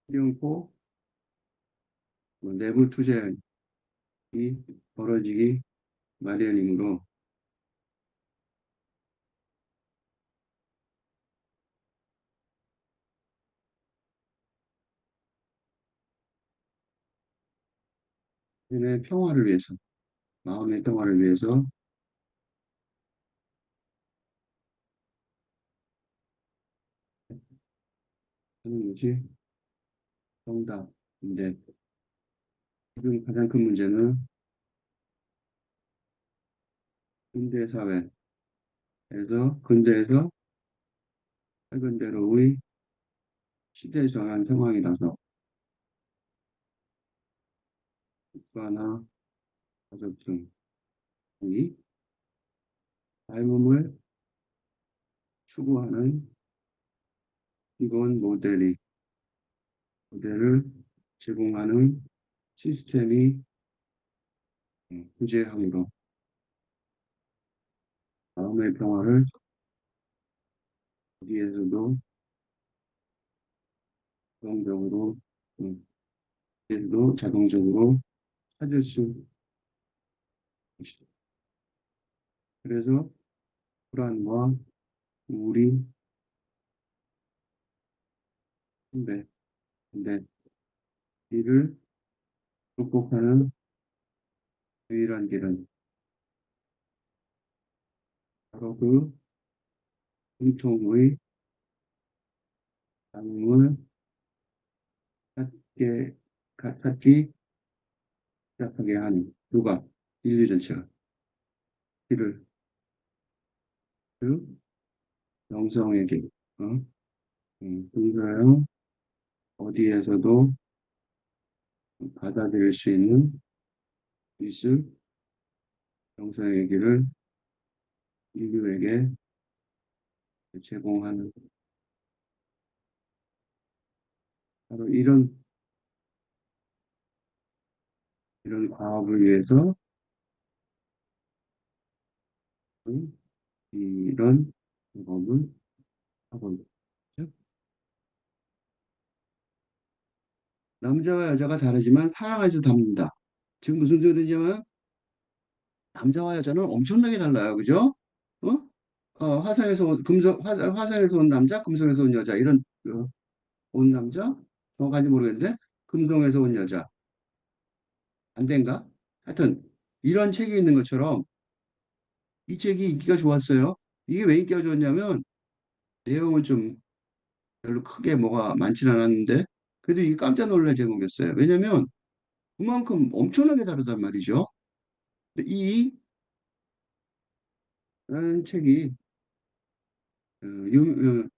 필연코 내부 투쟁이 벌어지기 마련이므로 인의 평화를 위해서, 마음의 평화를 위해서 하는 것이 정답인데 지금 가장 큰 문제는 근대 사회에서 근대에서 최근대로의 시대 전환 상황이라서 국가나 가족 등이 닮음을 추구하는 기본 모델을 제공하는 시스템이 부재함으로 마음의 평화를 어디에서도 자동적으로 음, 어디에서도 자동적으로 찾을 수 있다. 그래서 불안과 우울이 근데 이를 극복하는 유일한 길은 바로 그 공통의 삶을 찾게, 찾기 시작하게 하는 누가 인류 전체가 길을 그 영성에게 어? 불가요 어디에서도 받아들일 수 있는 서비스 영상 얘기를 인류에게 제공하는 바로 이런 과업을 위해서 이런 작업을 하고 있죠. 남자와 여자가 다르지만 사랑에서 담는다. 지금 무슨 소리냐면 남자와 여자는 엄청나게 달라요. 그죠? 어? 화성에서 화성에서 온 남자, 금성에서 온 여자 이런 온 남자 정확한지 모르겠는데 금성에서 온 여자 안 된가? 하여튼 이런 책이 있는 것처럼 이 책이 인기가 좋았어요. 이게 왜 인기가 좋았냐면 내용은 좀 별로 크게 뭐가 많지는 않았는데 그래도 이게 깜짝 놀랄 제목이었어요. 왜냐면 그만큼 엄청나게 다르단 말이죠. 근데 이라는 책이 어, 유,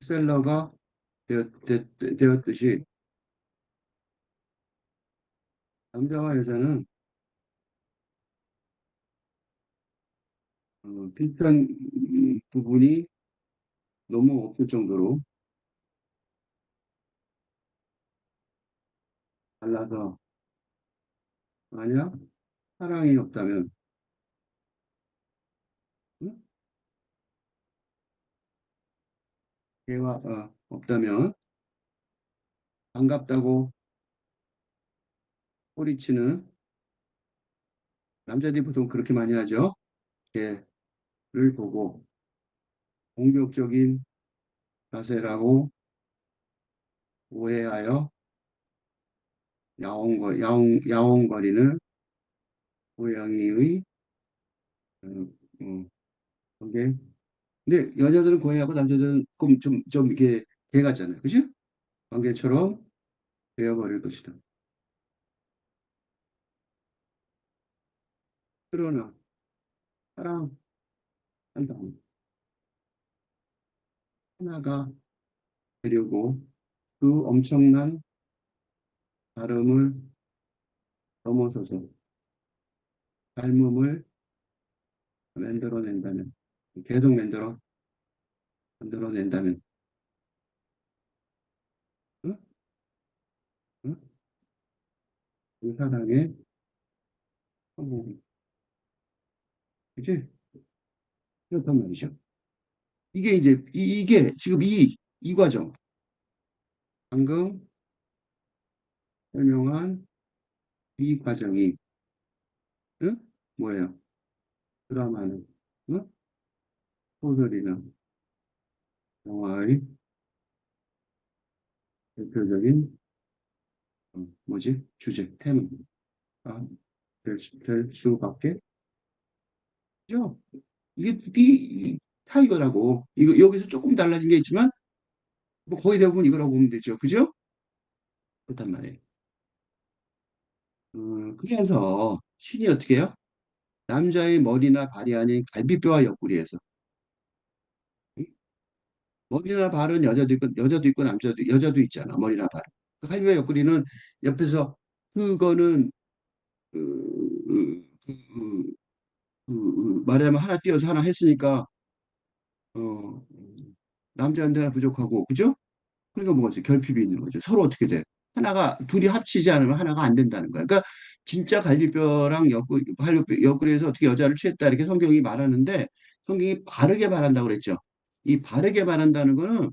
베스트셀러가 되었듯이 남자와 여자는 비슷한 부분이 너무 없을 정도로 달라서 만약 사랑이 없다면 응? 대화 없다면 반갑다고 소리치는 남자들이 보통 그렇게 많이 하죠. 개를 보고 공격적인 자세라고 오해하여 야옹거리는 고양이의 음, 음, 관계. 근데 여자들은 고양이하고 남자들은 좀 이렇게 개 같잖아요. 그죠? 관계처럼 되어버릴 것이다. 그러나 사랑한다면 하나가 되려고 그 엄청난 다름을 넘어서서 닮음을 만들어낸다면 계속 만들어낸다면 응? 응? 그 사랑의 성공 이제 그렇단 말이죠. 이게 이제 이게 지금 이 과정 방금 설명한 이 과정이 응? 뭐예요? 드라마는 응? 소설이나 영화의 대표적인 뭐지? 주제, 테마가 될 수밖에 죠. 이게 타이거라고 이거 여기서 조금 달라진 게 있지만 뭐 거의 대부분 이거라고 보면 되죠. 그죠? 그렇단 말이에요. 그래서 신이 어떻게 해요? 남자의 머리나 발이 아닌 갈비뼈와 옆구리에서 응? 머리나 발은 여자도 있고 여자도 있잖아. 머리나 발. 그 갈비뼈 옆구리는 옆에서 그거는 그, 그, 그, 말하자면 하나 띄어서 하나 했으니까 어, 남자한테 하나 부족하고 그죠? 그러니까 뭐지? 결핍이 있는 거죠. 서로 어떻게 돼? 하나가 둘이 합치지 않으면 하나가 안 된다는 거야. 그러니까 진짜 갈비뼈랑 옆구리에서 어떻게 여자를 취했다 이렇게 성경이 말하는데 성경이 바르게 말한다고 그랬죠. 이 바르게 말한다는 거는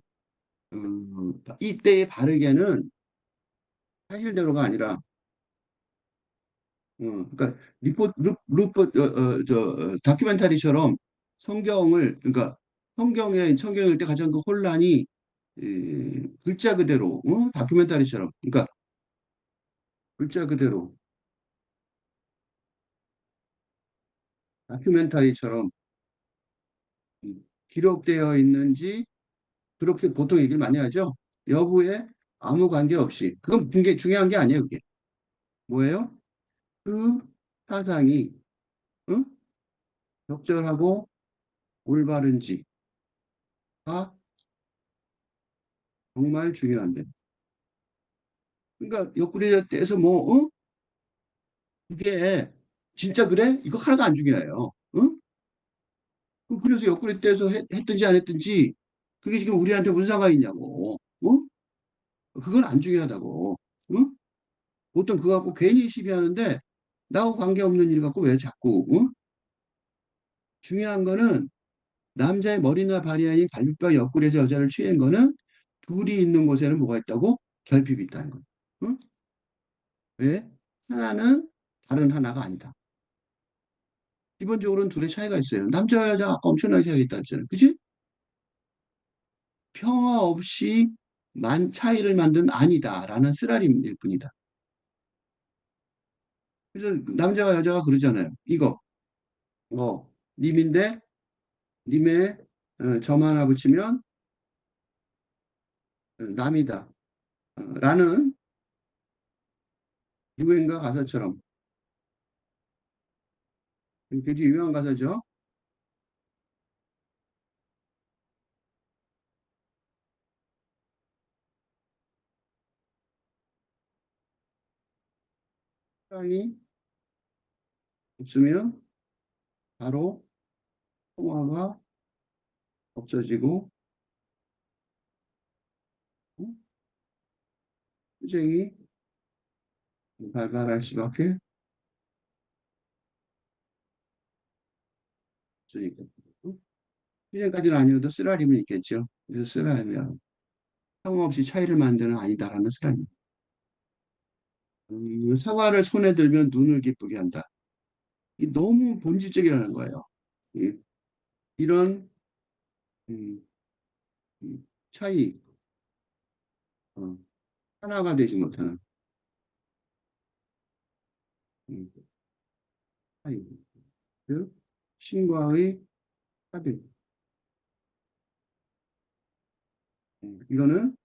이때의 바르게는 사실대로가 아니라 그러니까 다큐멘터리처럼 그러니까 성경일 때 가장 그 혼란이 글자 그대로 다큐멘터리처럼 그러니까 글자 그대로 다큐멘터리처럼 기록되어 있는지 그렇게 보통 얘기를 많이 하죠. 여부에 아무 관계 없이 그건 굉장히 중요한 게 아니에요. 그게 뭐예요? 그 사상이 응? 적절하고 올바른지가 정말 중요한데 그러니까 옆구리에 대해서 뭐, 그게 진짜 그래? 이거 하나도 안 중요해요. 응? 그래서 옆구리 떼서 했든지 안 했든지 그게 지금 우리한테 무슨 상관이 있냐고. 어? 그건 안 중요하다고. 응? 보통 그거 갖고 괜히 시비하는데 나하고 관계없는 일 갖고 왜 자꾸, 응? 중요한 거는 남자의 머리나 발이 아닌 갈비뼈 옆구리에서 여자를 취한 거는 둘이 있는 곳에는 뭐가 있다고? 결핍이 있다는 거야. 응? 왜? 하나는 다른 하나가 아니다. 기본적으로는 둘의 차이가 있어요. 남자와 여자가 아까 엄청나게 차이가 있다 했잖아요. 그치? 평화 없이 차이를 만든 아니다라는 쓰라림일 뿐이다. 그래서 남자와 여자가 그러잖아요. 이거, 님인데, 님의 점 하나 붙이면 남이다. 라는 유행가 가사처럼 굉장히 유명한 가사죠. 사랑이 없으면 바로 평화가 없어지고 투쟁이 발발할 수밖에 없으니까. 투쟁까지는 아니어도 쓰라림은 있겠죠. 그래서 쓰라림이야. 평화 없이 차이를 만드는 아니다라는 쓰라림. 사과를 손에 들면 눈을 기쁘게 한다. 이 너무 본질적이라는 거예요. 이- 이런 음, 차이, 어, 하나가 되지 못하는 음, 차이. 그 신과의 합일. 이거는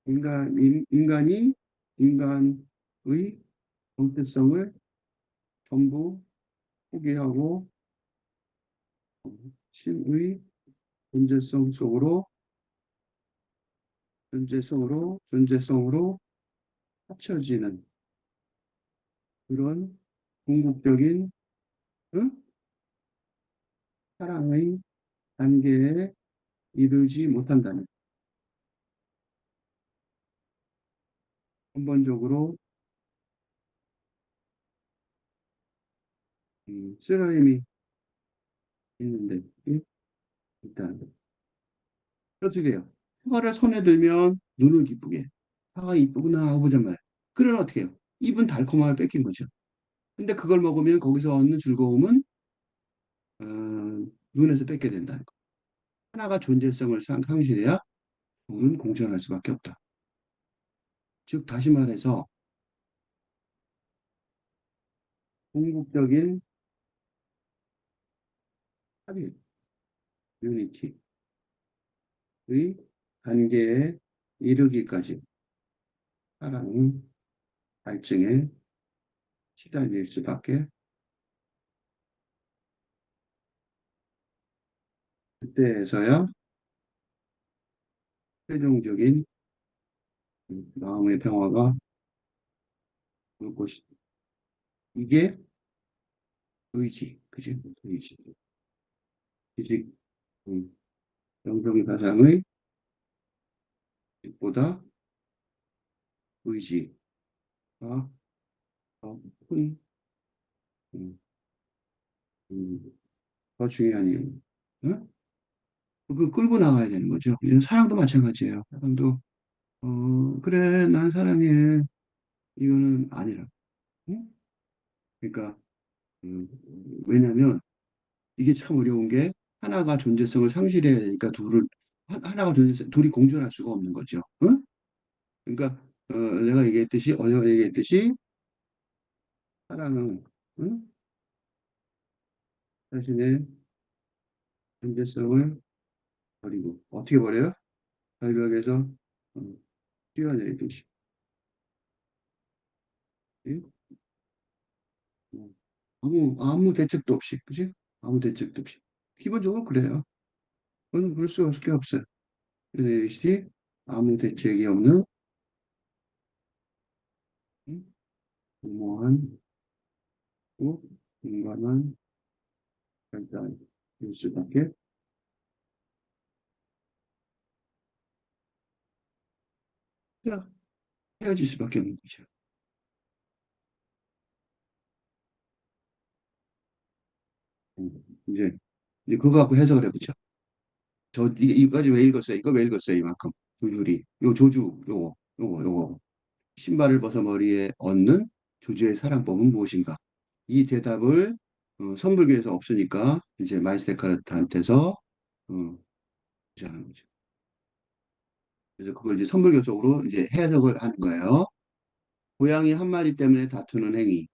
인간이 인간의 정체성을 전부 포기하고 신의 존재성 속으로 존재성으로 합쳐지는 그런 궁극적인 응? 사랑의 단계에 이르지 못한다는 근본적으로 쓰러짐이 있는데 일단 어떻게 해요? 사과를 손에 들면 눈을 기쁘게 사과 이쁘구나 하고 보단 말이에요. 그럼 어떻게 해요? 입은 달콤함을 뺏긴 거죠. 근데 그걸 먹으면 거기서 얻는 즐거움은 어, 눈에서 뺏게 된다는 거. 하나가 존재성을 상실해야 둘은 공존할 수밖에 없다. 즉 다시 말해서 궁극적인 합일, 유니티의 단계에 이르기까지 사람은 갈증에 시달릴 수밖에 그때에서야 최종적인 마음의 평화가 올 것이다. 이게 의지, 그지? 의지. 지식, 음, 영적인 가상의 보다 의지가 더 큰, 음, 더 중요한 이유. 응? 그 끌고 나가야 되는 거죠. 이런 사랑도 마찬가지예요. 사랑도 그래, 난 사랑해. 이거는 아니라. 응? 그러니까 음, 왜냐하면 이게 참 어려운 게 하나가 존재성을 상실해야 되니까 하나가 존재성 둘이 공존할 수가 없는 거죠. 응? 그러니까 내가 얘기했듯이 사랑은 응? 자신의 존재성을 버리고 어떻게 버려요? 절벽에서 어, 뛰어내리듯이. 응? 아무 대책도 없이, 그지? 아무 대책도 없이. 기본적으로 그래요. 그건 그럴 수밖에 없어요. 그래서 이것이 아무 대책이 없는 무모한 고 인간은 일단 일 수밖에 헤어- 헤어질 수밖에 없는 거죠. 이제 그거 갖고 해석을 해보죠. 이거까지 왜 읽었어요? 이거 왜 읽었어요? 이만큼 조줄이 요 조주 요거 신발을 벗어 머리에 얹는 조주의 사랑법은 무엇인가? 이 대답을 선불교에서 없으니까 이제 마이스 데카르트한테서 어, 주장하는 거죠. 그래서 그걸 이제 선불교 쪽으로 이제 해석을 하는 거예요. 고양이 한 마리 때문에 다투는 행위.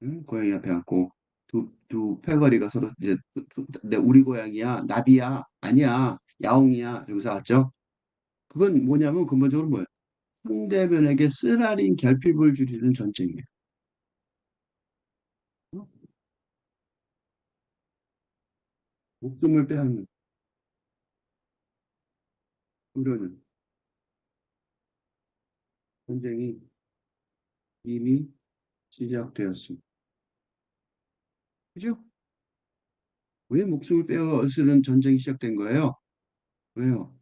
응? 고양이 앞에 앉고 두 패거리가 서로 이제 우리 고양이야, 나비야, 아니야, 야옹이야, 여기서 왔죠. 그건 뭐냐면 근본적으로 뭐예요? 상대방에게 쓰라린 결핍을 줄이는 전쟁이에요. 어? 목숨을 빼앗는 그러는 전쟁이 이미 시작되었습니다. 그죠? 왜 목숨을 빼앗으는 전쟁이 시작된 거예요? 왜요?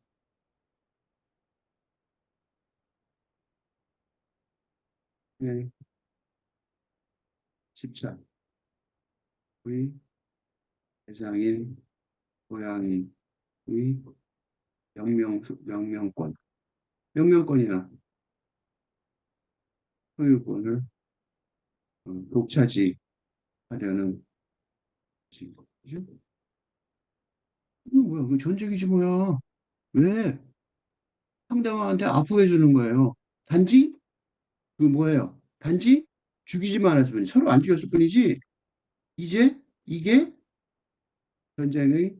네, 집착, 우리 대상인 고양이의 명명권, 명명권이나 소유권을 독차지하려는 거지. 그죠? 이거 뭐야? 그 전쟁이지 뭐야? 왜 상대방한테 아프게 해주는 거예요? 단지 그 뭐예요? 단지 죽이지만 않았을 뿐이 서로 안 죽였을 뿐이지 이제 이게 전쟁의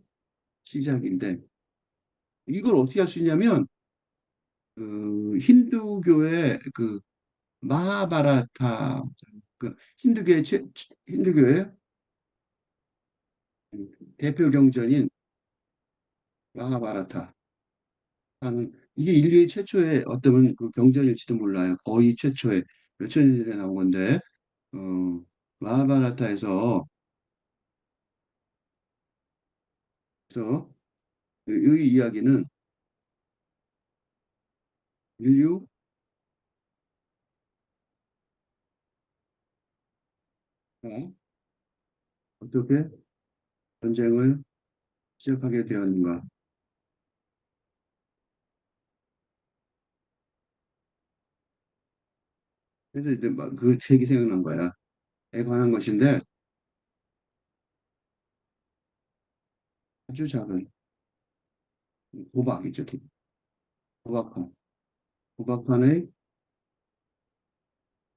시작인데 이걸 어떻게 할 수 있냐면 그 힌두교의 그 마하바라타 그 힌두교의 대표 경전인 마하바라타 하는 이게 인류의 최초의 어떤 그 경전일지도 몰라요. 거의 최초의 몇천 년 전에 나온 건데 마하바라타에서 그래서 이 이야기는 인류가 어떻게 전쟁을 시작하게 되었는가. 그래서 이제 막 그 책이 생각난 거야. 에 관한 것인데 아주 작은 도박이죠. 도박판. 도박판의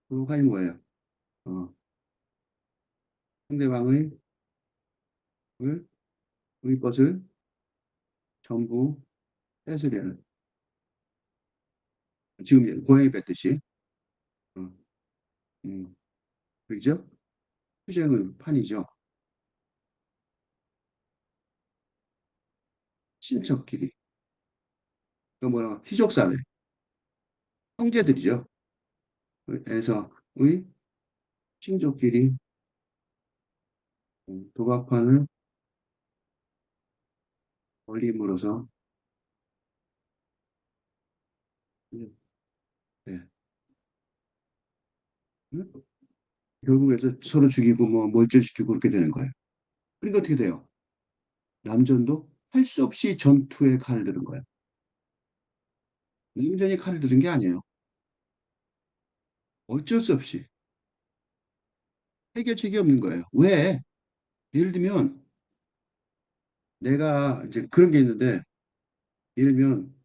도박판이 뭐예요? 어, 상대방의 을, 우리 것을 전부 뺏으려는 지금 고양이 뺐듯이 어, 음, 그죠? 투쟁의 판이죠. 친척끼리 그 뭐라 희족사회 형제들이죠. 에서의 친족끼리 도박판을 벌림으로써 네. 음? 결국에서 서로 죽이고 뭐 몰절시키고 그렇게 되는 거예요. 그러니까 어떻게 돼요? 남전도 할 수 없이 전투에 칼을 들은 거예요. 남전이 칼을 들은 게 아니에요. 어쩔 수 없이 해결책이 없는 거예요. 왜? 예를 들면 내가 이제 그런 게 있는데 예를 들면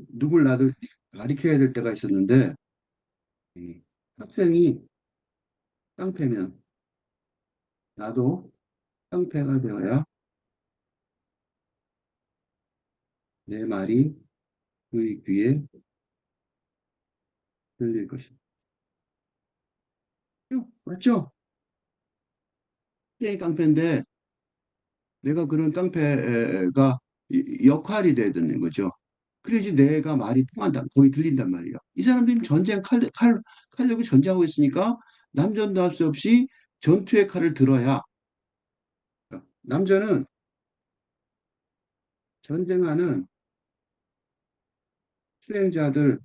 누굴 나도 가리켜야 될 때가 있었는데 이 학생이 깡패면 나도 깡패가 되어야 내 말이 그의 귀에 들릴 것이다. 맞죠? 학생이 깡패인데 내가 그런 깡패가 역할이 돼야 되는 거죠. 그래야지 내가 말이 통한다. 거기 들린단 말이야. 이 사람들이 전쟁 칼력이 전쟁하고 있으니까 남전도 할 수 없이 전투의 칼을 들어야 남자는 전쟁하는 수행자들에게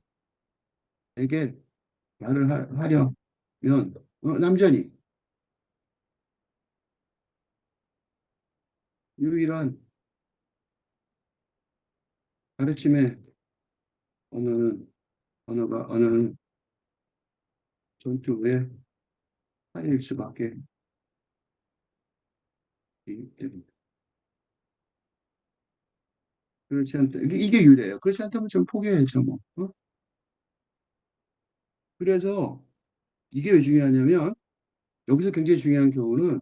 말을 하려면 남전이 유일한 가르침의 언어는 언어는 전투 외 살일 수밖에 없기 때문에 그렇지 않다. 이게 유래예요. 그렇지 않다면 좀 포기해야죠 뭐. 그래서 이게 왜 중요하냐면 여기서 굉장히 중요한 교훈은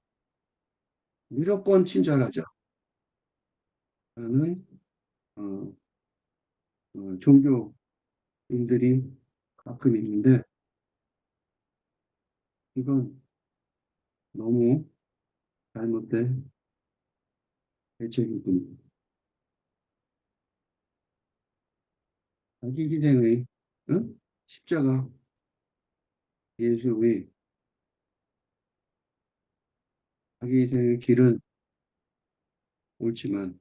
무조건 친절하자 라는 어, 종교인들이 가끔 있는데 이건 너무 잘못된 대책이군요. 자기 희생의 응? 십자가 예수의 자기 희생의 길은 옳지만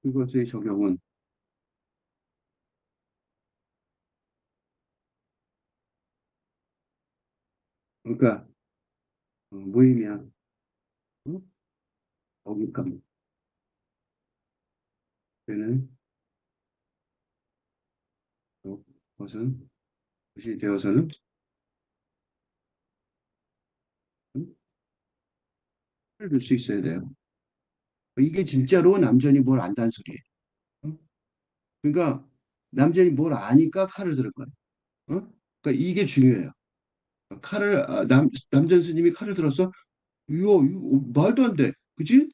그것의 적용은 그러니까 무의미한 응? 어깃감 되는 것은 것이 되어서는 응? 줄수 있어야 돼요. 이게 진짜로 남전이 뭘 안다는 소리예요. 응? 그러니까 남전이 뭘 아니까 칼을 들은 거예요. 응? 그러니까 이게 중요해요. 남전 스님이 칼을 들었어? 이거 말도 안 돼. 그지?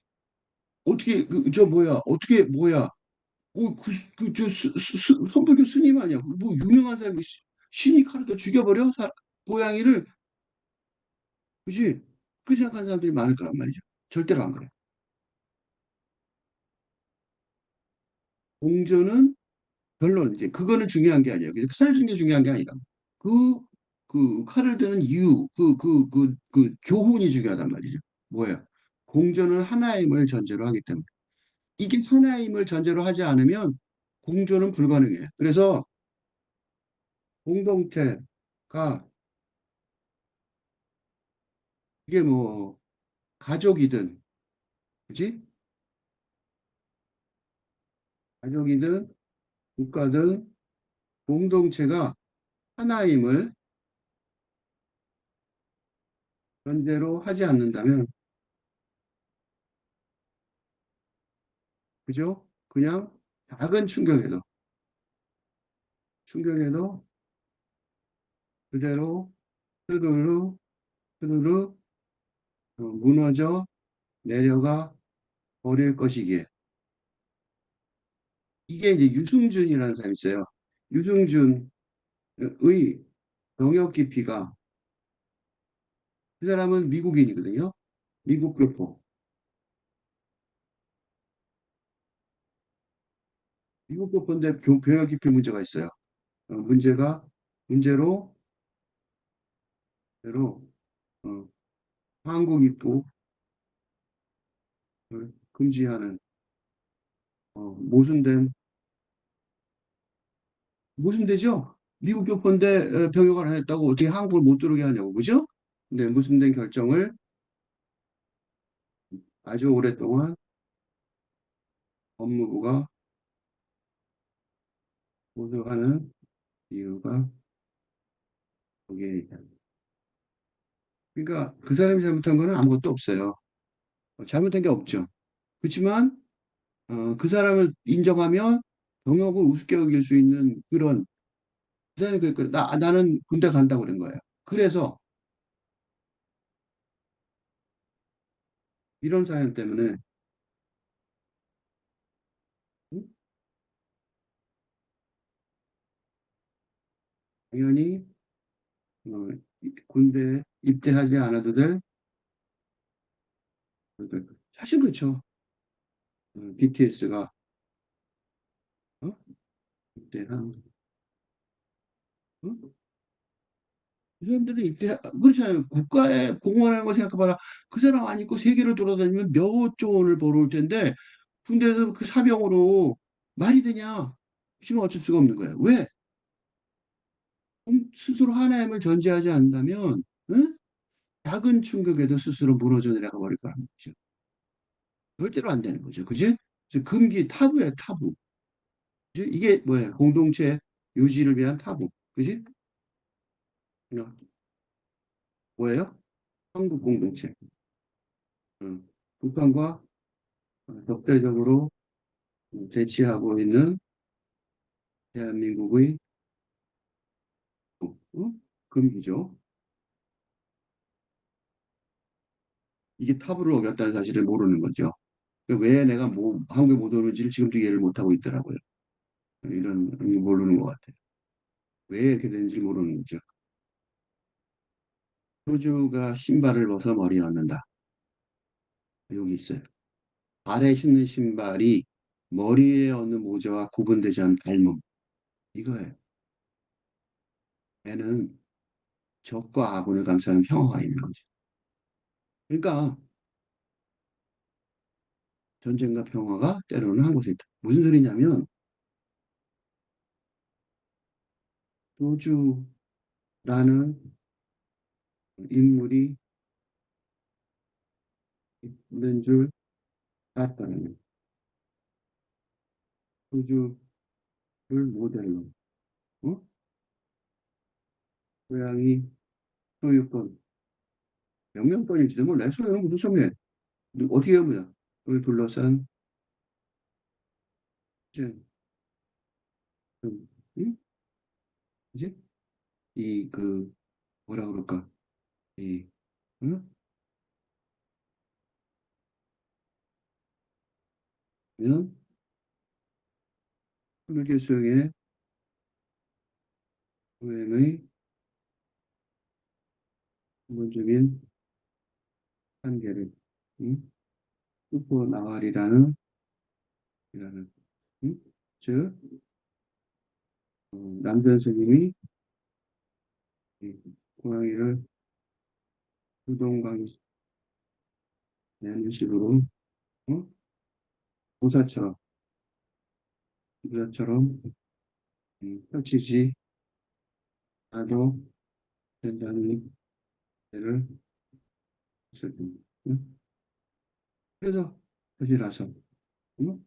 어떻게, 저 뭐야, 어떻게, 뭐야. 선불교 스님 아니야. 뭐, 유명한 사람이 신이 칼을 더 죽여버려? 고양이를, 그지? 그렇게 생각하는 사람들이 많을 거란 말이죠. 절대로 안 그래. 공전은 별로 이제, 그거는 중요한 게 아니에요. 그래서 칼을 드는 게 중요한 게 아니라. 그, 칼을 드는 이유, 교훈이 중요하단 말이죠. 뭐야? 공전은 하나임을 전제로 하기 때문에. 이게 하나임을 전제로 하지 않으면 공존은 불가능해. 그래서 공동체가 이게 뭐 가족이든, 그지? 가족이든 국가든 공동체가 하나임을 전제로 하지 않는다면, 그죠? 그냥 작은 충격에도 그대로 스르르 스르르 무너져 내려가 버릴 것이기에. 이게 이제 유승준이라는 사람이 있어요. 유승준의 병역 깊이가 그 사람은 미국인이거든요. 미국 교포. 미국 교포인데 병역 깊이 문제가 있어요. 문제로 어, 한국 입국을 금지하는 모순된 모순되죠? 미국 교포인데 병역을 안 했다고 어떻게 한국을 못 들어오게 하냐고, 그죠? 근데 모순된 결정을 아주 오랫동안 법무부가 보도하는 이유가 거기에 있다. 그러니까 그 사람이 잘못한 거는 아무것도 없어요. 잘못한 게 없죠. 그렇지만 그 사람을 인정하면 병역을 우습게 여길 수 있는 그런 그 사람이 나는 군대 간다고 그런 거예요. 그래서 이런 사연 때문에 음, 당연히 어, 군대 입대하지 않아도 될 사실 그렇죠. BTS가 어? 이때 한, 어? 이 사람들은 이때, 그렇잖아요. 국가의 공헌하는 거 생각해봐라. 그 사람 안 있고 세계를 돌아다니면 몇 조 원을 벌어올 텐데, 군대에서 그 사병으로 말이 되냐? 지금 어쩔 수가 없는 거예요. 왜? 스스로 하나님을 전제하지 않는다면, 응? 작은 충격에도 스스로 무너져 내려가 버릴 거라는 거죠. 절대로 안 되는 거죠. 그지? 그래서 금기 타부예요, 타부. 그지? 이게 뭐예요? 공동체 유지를 위한 타부. 그지? 뭐예요? 한국 공동체. 응. 북한과 적대적으로 대치하고 있는 대한민국의 금기죠. 이게 타부를 어겼다는 사실을 모르는 거죠. 그러니까 왜 내가 뭐 한국에 못 오는지를 지금도 이해를 못하고 있더라고요. 이런 모르는 것 같아요. 왜 이렇게 되는지 모르는 거죠. 소주가 신발을 벗어 머리에 얹는다. 여기 있어요. 발에 신는 신발이 머리에 얹는 모자와 구분되지 않은 닮음. 이거예요. 애는 적과 아군을 감싸는 평화가 있는 거죠. 그러니까 전쟁과 평화가 때로는 한 곳에 있다. 무슨 소리냐면 소주라는 인물이 있는 줄 알았다는 거예요. 소주를 모델로 어? 고양이 소유권 명명권일지도 몰라요. 소유는 무슨 소유해? 어떻게 해보자. 을 둘러싼 이제 응? 이제 이 그 뭐라 그럴까 이 응? 면 불교 수용의 소행의 근본적인 한계를 응? 뚫고 나가리라는 이라는 응? 즉 남전 스님이 이 고양이를 수동강 내는 식으로 어? 보사처럼 부자처럼 펼치지 않아도 된다는 데를 있었습니다. 응? 그래서 사실라서 응?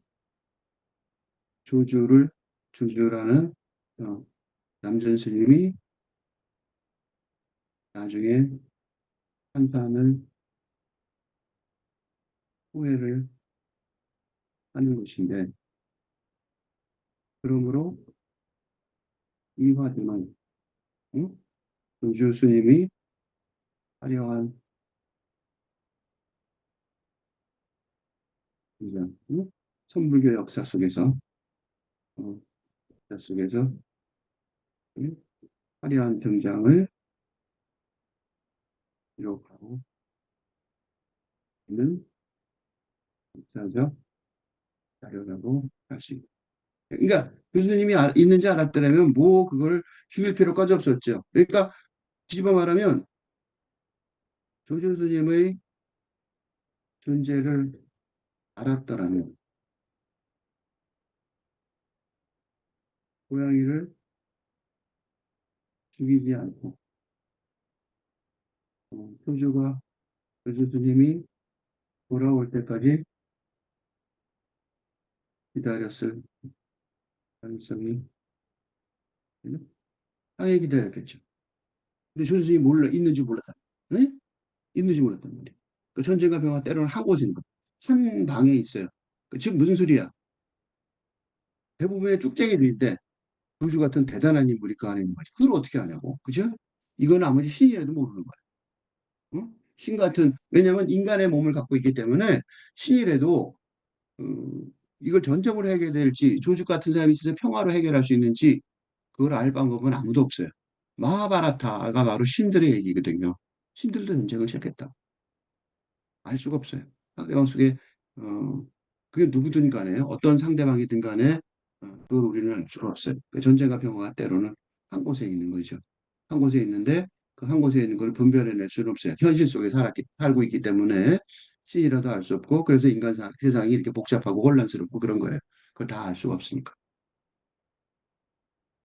조주를 조주라는 어, 남전 스님이 나중에 판단을 후회를 하는 것인데 그러므로 이화되만 응? 조주 스님이 화려한 이제, 응? 선불교 역사 속에서 어, 역사 속에서 응? 화려한 등장을 기록하고 있는 역사적 자료라고 할 수 있다. 그러니까 교수님이 있는지 알았더라면 뭐 그걸 죽일 필요까지 없었죠. 그러니까 뒤집어 말하면 조주 스님의 존재를 알았더라면 고양이를 죽이지 않고 조주가 조주 스님이 돌아올 때까지 기다렸을 가능성이 당연히 기다렸겠죠. 근데 조주 스님이 몰라 있는지 몰랐다. 네? 있는지 몰랐단 말이에요. 그 전쟁과 평화 때로는 한 곳에 있는 거. 한 방에 있어요. 즉 무슨 소리야? 대부분의 쭉쟁이들인데 교주 같은 대단한 인물이 그 안에 있는 거지. 그걸 어떻게 아냐고. 그죠? 이건 아무리 신이라도 모르는 거야. 어? 신 같은, 왜냐면 인간의 몸을 갖고 있기 때문에 신이라도, 어, 이걸 전적으로 해결될지, 조주 같은 사람이 있어서 평화로 해결할 수 있는지, 그걸 알 방법은 아무도 없어요. 마하바라타가 바로 신들의 얘기거든요. 신들도 전쟁을 시작했다. 알 수가 없어요. 상대방 속에, 어, 그게 누구든 간에, 어떤 상대방이든 간에 그걸 우리는 알 수가 없어요. 그 전쟁과 평화가 때로는 한 곳에 있는 거죠. 한 곳에 있는데 그 한 곳에 있는 걸 분별해낼 수는 없어요. 현실 속에 살고 있기 때문에 시이라도 알 수 없고 그래서 세상이 이렇게 복잡하고 혼란스럽고 그런 거예요. 그거 다 알 수가 없으니까.